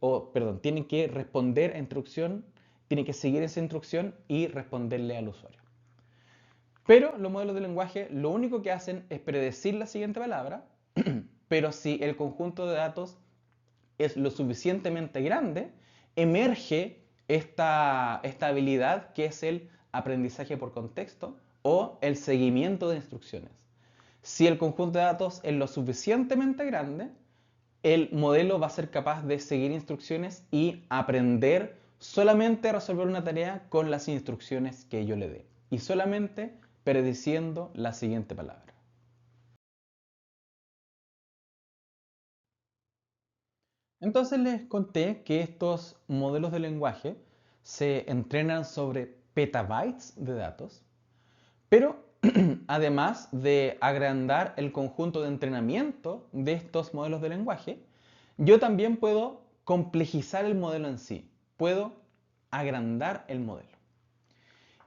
tiene que responder a instrucción, tiene que seguir esa instrucción y responderle al usuario. Pero los modelos de lenguaje lo único que hacen es predecir la siguiente palabra, pero si el conjunto de datos es lo suficientemente grande, emerge esta habilidad que es el aprendizaje por contexto o el seguimiento de instrucciones. Si el conjunto de datos es lo suficientemente grande, el modelo va a ser capaz de seguir instrucciones y aprender solamente a resolver una tarea con las instrucciones que yo le dé y solamente prediciendo la siguiente palabra. Entonces les conté que estos modelos de lenguaje se entrenan sobre petabytes de datos, pero además de agrandar el conjunto de entrenamiento de estos modelos de lenguaje, yo también puedo complejizar el modelo en sí, puedo agrandar el modelo.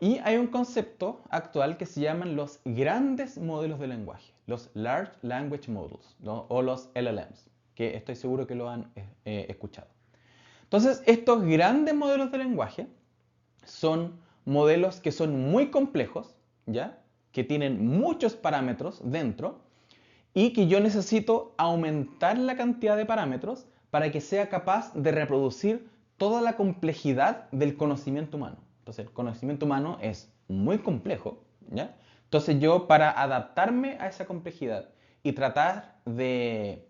Y hay un concepto actual que se llaman los grandes modelos de lenguaje, los Large Language Models, ¿no? O los LLMs, que estoy seguro que lo han escuchado. Entonces, estos grandes modelos de lenguaje son modelos que son muy complejos, ¿ya? Que tienen muchos parámetros dentro y que yo necesito aumentar la cantidad de parámetros para que sea capaz de reproducir toda la complejidad del conocimiento humano. Entonces, el conocimiento humano es muy complejo, ¿ya? Entonces yo, para adaptarme a esa complejidad y tratar de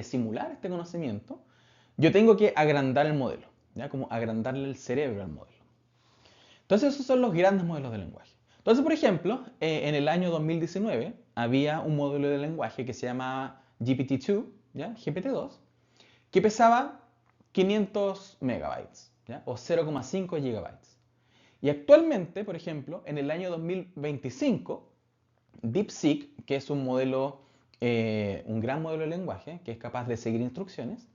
simular este conocimiento, yo tengo que agrandar el modelo, ¿ya? Como agrandarle el cerebro al modelo. Entonces esos son los grandes modelos de lenguaje. Entonces, por ejemplo, en el año 2019 había un modelo de lenguaje que se llamaba GPT-2, ¿ya? GPT-2, que pesaba 500 megabytes, ¿ya? O 0,5 gigabytes. Y actualmente, por ejemplo, en el año 2025, DeepSeek, que es un modelo, un gran modelo de lenguaje, que es capaz de seguir instrucciones,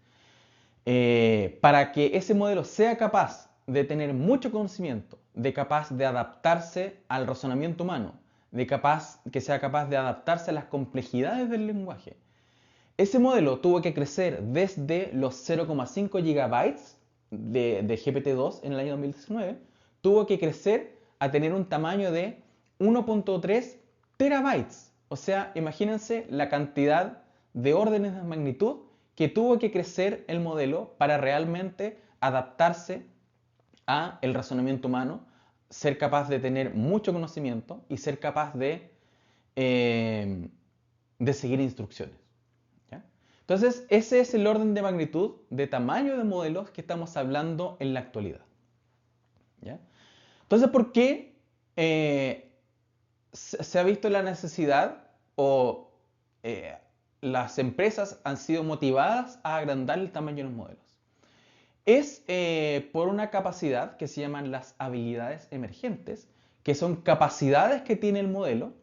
para que ese modelo sea capaz de tener mucho conocimiento, de capaz de adaptarse al razonamiento humano, que sea capaz de adaptarse a las complejidades del lenguaje. Ese modelo tuvo que crecer desde los 0,5 gigabytes de GPT-2 en el año 2019, tuvo que crecer a tener un tamaño de 1,3 terabytes. O sea, imagínense la cantidad de órdenes de magnitud que tuvo que crecer el modelo para realmente adaptarse a el razonamiento humano, ser capaz de tener mucho conocimiento y ser capaz eh, de seguir instrucciones. ¿Ya? Entonces, ese es el orden de magnitud de tamaño de modelos que estamos hablando en la actualidad. ¿Ya? Entonces, ¿por qué se ha visto la necesidad o eh, las empresas han sido motivadas a agrandar el tamaño de los modelos? Es por una capacidad que se llaman las habilidades emergentes, que son capacidades que tiene el modelo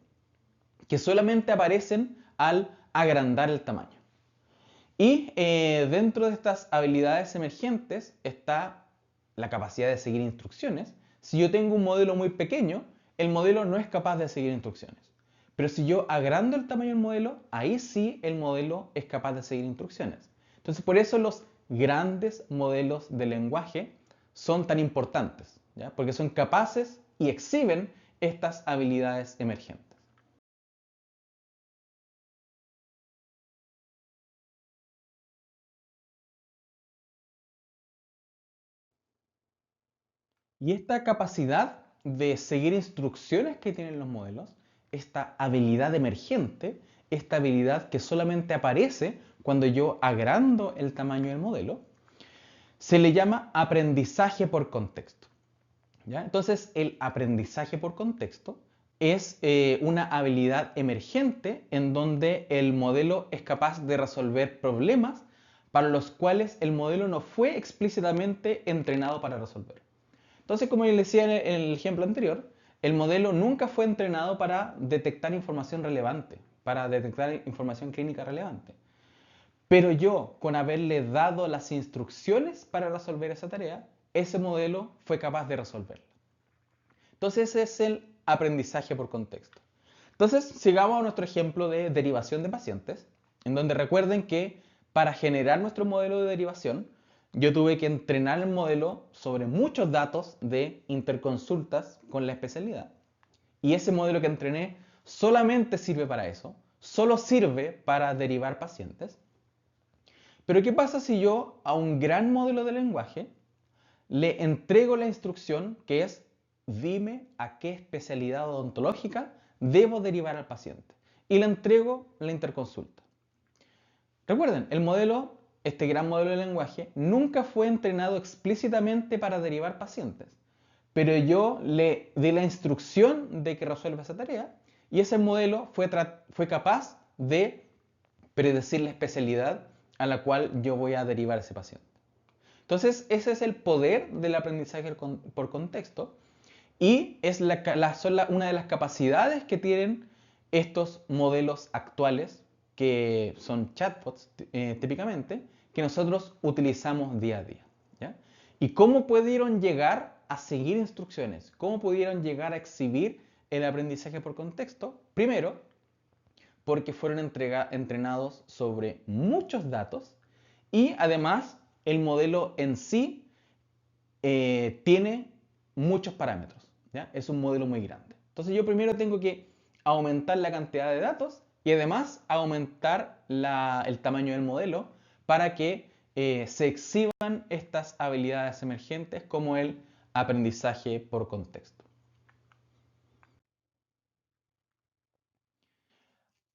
que solamente aparecen al agrandar el tamaño. Y dentro de estas habilidades emergentes está la capacidad de seguir instrucciones. Si yo tengo un modelo muy pequeño, el modelo no es capaz de seguir instrucciones. Pero si yo agrando el tamaño del modelo, ahí sí el modelo es capaz de seguir instrucciones. Entonces, por eso los grandes modelos de lenguaje son tan importantes, ¿ya? Porque son capaces y exhiben estas habilidades emergentes. Y esta capacidad de seguir instrucciones que tienen los modelos, esta habilidad emergente, esta habilidad que solamente aparece cuando yo agrando el tamaño del modelo, se le llama aprendizaje por contexto. ¿Ya? Entonces, el aprendizaje por contexto es una habilidad emergente en donde el modelo es capaz de resolver problemas para los cuales el modelo no fue explícitamente entrenado para resolver. Entonces, como les decía en el ejemplo anterior, el modelo nunca fue entrenado para detectar información relevante, para detectar información clínica relevante. Pero yo, con haberle dado las instrucciones para resolver esa tarea, ese modelo fue capaz de resolverla. Entonces, ese es el aprendizaje por contexto. Entonces, sigamos a nuestro ejemplo de derivación de pacientes, en donde recuerden que para generar nuestro modelo de derivación, yo tuve que entrenar el modelo sobre muchos datos de interconsultas con la especialidad. Y ese modelo que entrené solamente sirve para eso, solo sirve para derivar pacientes. Pero ¿qué pasa si yo a un gran modelo de lenguaje le entrego la instrucción que es dime a qué especialidad odontológica debo derivar al paciente? Y le entrego la interconsulta. Recuerden, el modelo, este gran modelo de lenguaje, nunca fue entrenado explícitamente para derivar pacientes. Pero yo le di la instrucción de que resuelva esa tarea y ese modelo fue capaz de predecir la especialidad a la cual yo voy a derivar ese paciente. Entonces, ese es el poder del aprendizaje por contexto y es una de las capacidades que tienen estos modelos actuales, que son chatbots típicamente, que nosotros utilizamos día a día. ¿Ya? ¿Y cómo pudieron llegar a seguir instrucciones? ¿Cómo pudieron llegar a exhibir el aprendizaje por contexto? Primero, porque fueron entrenados sobre muchos datos y además el modelo en sí tiene muchos parámetros. ¿Ya? Es un modelo muy grande. Entonces yo primero tengo que aumentar la cantidad de datos y además aumentar el tamaño del modelo para que se exhiban estas habilidades emergentes como el aprendizaje por contexto.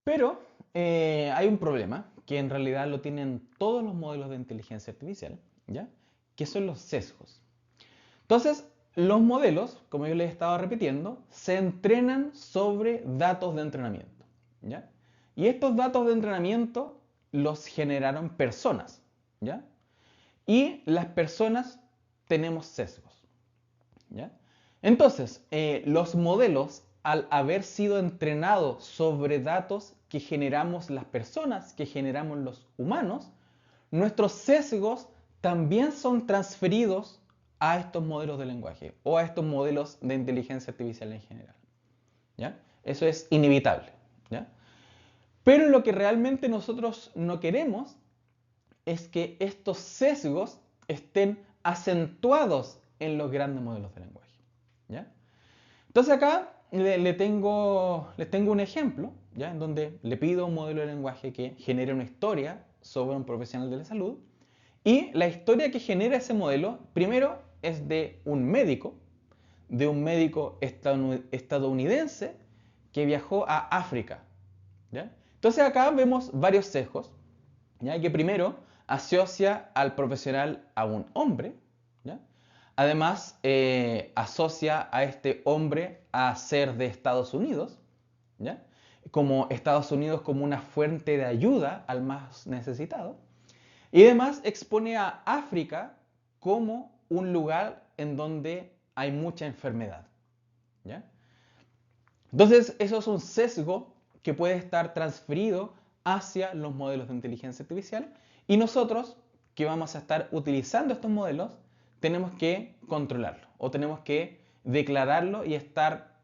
Pero hay un problema que en realidad lo tienen todos los modelos de inteligencia artificial, ¿ya? Que son los sesgos. Entonces, los modelos, como yo les estaba repitiendo, se entrenan sobre datos de entrenamiento, ¿ya? Y estos datos de entrenamiento los generaron personas, ¿ya? Y las personas tenemos sesgos, ¿ya? Entonces, los modelos, al haber sido entrenados sobre datos que generamos las personas, que generamos los humanos, nuestros sesgos también son transferidos a estos modelos de lenguaje o a estos modelos de inteligencia artificial en general. ¿Ya? Eso es inevitable. ¿Ya? Pero lo que realmente nosotros no queremos es que estos sesgos estén acentuados en los grandes modelos de lenguaje. ¿Ya? Entonces acá les tengo un ejemplo, ¿ya? En donde le pido a un modelo de lenguaje que genere una historia sobre un profesional de la salud. Y la historia que genera ese modelo, primero, es de un médico estadounidense que viajó a África. ¿Ya? Entonces acá vemos varios sesgos, ¿ya? Que primero asocia al profesional a un hombre, ¿ya? Además asocia a este hombre a ser de Estados Unidos, ¿ya? Como Estados Unidos como una fuente de ayuda al más necesitado. Y además expone a África como un lugar en donde hay mucha enfermedad. ¿Ya? Entonces, eso es un sesgo que puede estar transferido hacia los modelos de inteligencia artificial y nosotros, que vamos a estar utilizando estos modelos, tenemos que controlarlo o tenemos que declararlo y estar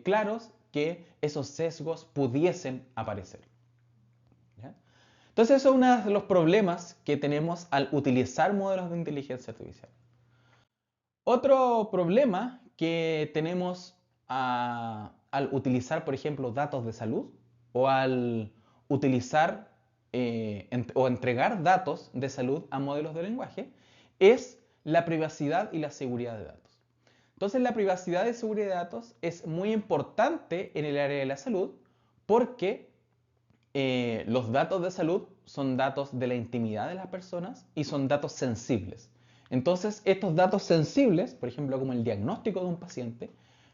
claros que esos sesgos pudiesen aparecer. ¿Ya? Entonces, eso es uno de los problemas que tenemos al utilizar modelos de inteligencia artificial. Otro problema que tenemos al utilizar, por ejemplo, datos de salud o al utilizar o entregar datos de salud a modelos de lenguaje es la privacidad y la seguridad de datos. Entonces, la privacidad y seguridad de datos es muy importante en el área de la salud porque los datos de salud son datos de la intimidad de las personas y son datos sensibles. Entonces, estos datos sensibles, por ejemplo, como el diagnóstico de un paciente,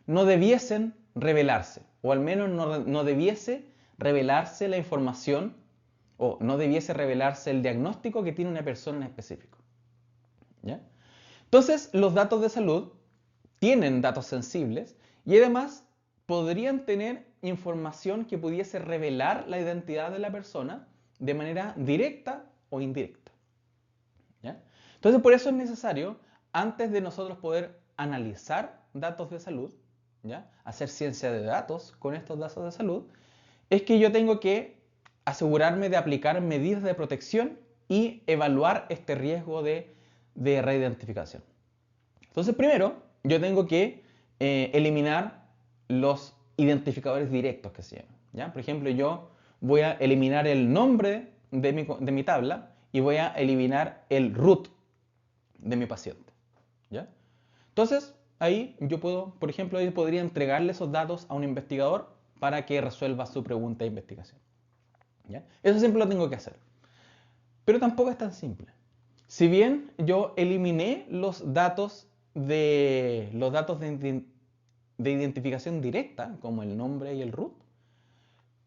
no debiesen revelarse, o al menos no debiese revelarse la información, o no debiese revelarse el diagnóstico que tiene una persona en específico. ¿Ya? Entonces, los datos de salud tienen datos sensibles y además podrían tener información que pudiese revelar la identidad de la persona de manera directa o indirecta. ¿Ya? Entonces, por eso es necesario, antes de nosotros poder analizar datos de salud, ¿ya? Hacer ciencia de datos con estos datos de salud, es que yo tengo que asegurarme de aplicar medidas de protección y evaluar este riesgo de reidentificación. Entonces, primero, yo tengo que eliminar los identificadores directos que se llaman. ¿Ya? Por ejemplo, yo voy a eliminar el nombre de mi tabla y voy a eliminar el root de mi paciente. ¿Ya? Entonces, ahí yo puedo, por ejemplo, yo podría entregarle esos datos a un investigador para que resuelva su pregunta de investigación. ¿Ya? Eso siempre lo tengo que hacer. Pero tampoco es tan simple. Si bien yo eliminé los datos de identificación directa, como el nombre y el root,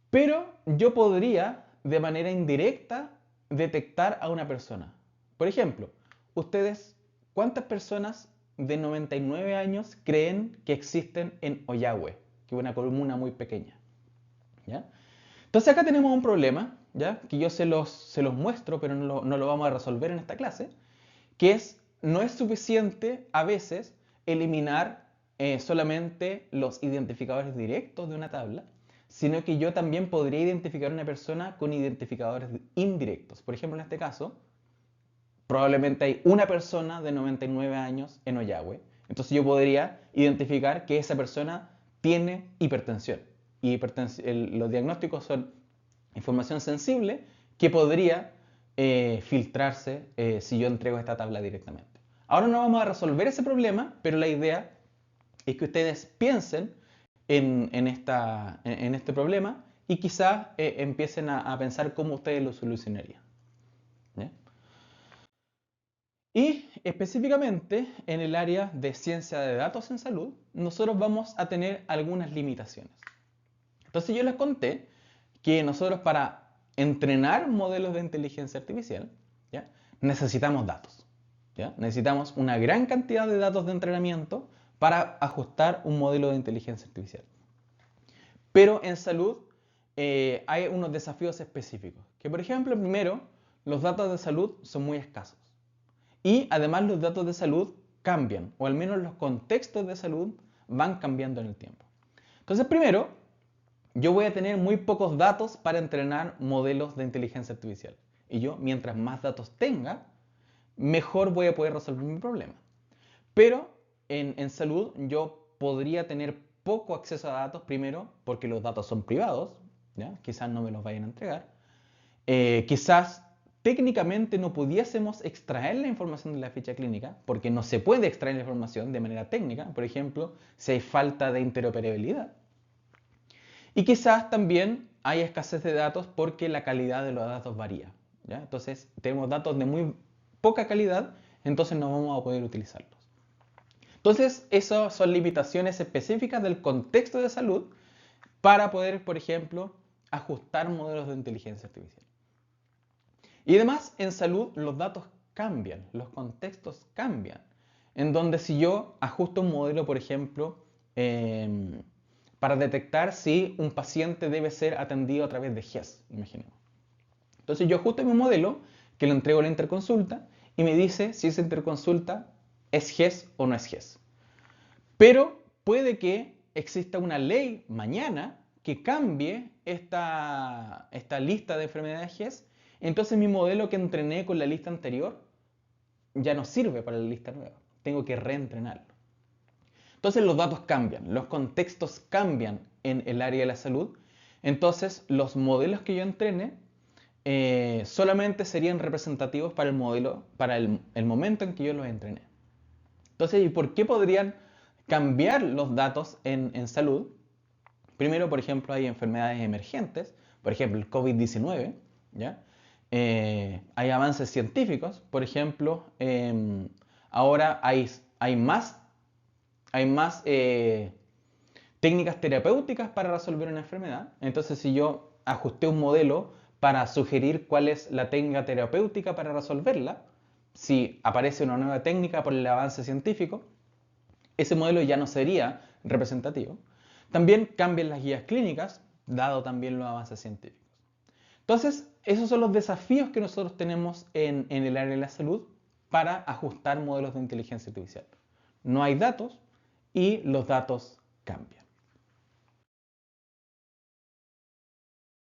pero yo podría de manera indirecta detectar a una persona. Por ejemplo, ustedes, ¿cuántas personas de 99 años creen que existen en Ollagüe, que es una comuna muy pequeña? ¿Ya? Entonces acá tenemos un problema, ¿ya? Que yo se los muestro, pero no lo vamos a resolver en esta clase, que no es suficiente a veces eliminar solamente los identificadores directos de una tabla, sino que yo también podría identificar a una persona con identificadores indirectos. Por ejemplo, en este caso, probablemente hay una persona de 99 años en Ollagüe. Entonces yo podría identificar que esa persona tiene hipertensión. Y los diagnósticos son información sensible que podría filtrarse si yo entrego esta tabla directamente. Ahora no vamos a resolver ese problema, pero la idea es que ustedes piensen en este problema y quizás empiecen a pensar cómo ustedes lo solucionarían. ¿Ya? Y específicamente en el área de ciencia de datos en salud, nosotros vamos a tener algunas limitaciones. Entonces yo les conté que nosotros para entrenar modelos de inteligencia artificial, ¿ya? Necesitamos datos. ¿Ya? Necesitamos una gran cantidad de datos de entrenamiento para ajustar un modelo de inteligencia artificial. Pero en salud hay unos desafíos específicos. Que por ejemplo, primero, los datos de salud son muy escasos. Y además los datos de salud cambian, o al menos los contextos de salud van cambiando en el tiempo. Entonces, primero, yo voy a tener muy pocos datos para entrenar modelos de inteligencia artificial. Y yo, mientras más datos tenga, mejor voy a poder resolver mi problema. Pero en salud yo podría tener poco acceso a datos, primero porque los datos son privados, ¿ya? Quizás no me los vayan a entregar. Quizás técnicamente no pudiésemos extraer la información de la ficha clínica, porque no se puede extraer la información de manera técnica, por ejemplo, si hay falta de interoperabilidad. Y quizás también hay escasez de datos porque la calidad de los datos varía. ¿Ya? Entonces tenemos datos de muy poca calidad, entonces no vamos a poder utilizarlos. Entonces esas son limitaciones específicas del contexto de salud para poder, por ejemplo, ajustar modelos de inteligencia artificial. Y además en salud los datos cambian, los contextos cambian. En donde si yo ajusto un modelo, por ejemplo, para detectar si un paciente debe ser atendido a través de GES, imaginemos. Entonces yo ajusto mi modelo, que lo entrego a la interconsulta, y me dice si esa interconsulta es GES o no es GES. Pero puede que exista una ley mañana que cambie esta lista de enfermedades GES, entonces mi modelo que entrené con la lista anterior ya no sirve para la lista nueva. Tengo que reentrenarlo. Entonces los datos cambian, los contextos cambian en el área de la salud. Entonces los modelos que yo entrene solamente serían representativos para el modelo, para el momento en que yo los entrené. Entonces, ¿y por qué podrían cambiar los datos en salud? Primero, por ejemplo, hay enfermedades emergentes, por ejemplo, el COVID-19, ¿ya? Hay avances científicos, por ejemplo, ahora hay más técnicas terapéuticas para resolver una enfermedad. Entonces, si yo ajusté un modelo para sugerir cuál es la técnica terapéutica para resolverla, si aparece una nueva técnica por el avance científico, ese modelo ya no sería representativo. También cambian las guías clínicas, dado también los avances científicos. Entonces, esos son los desafíos que nosotros tenemos en el área de la salud para ajustar modelos de inteligencia artificial. No hay datos y los datos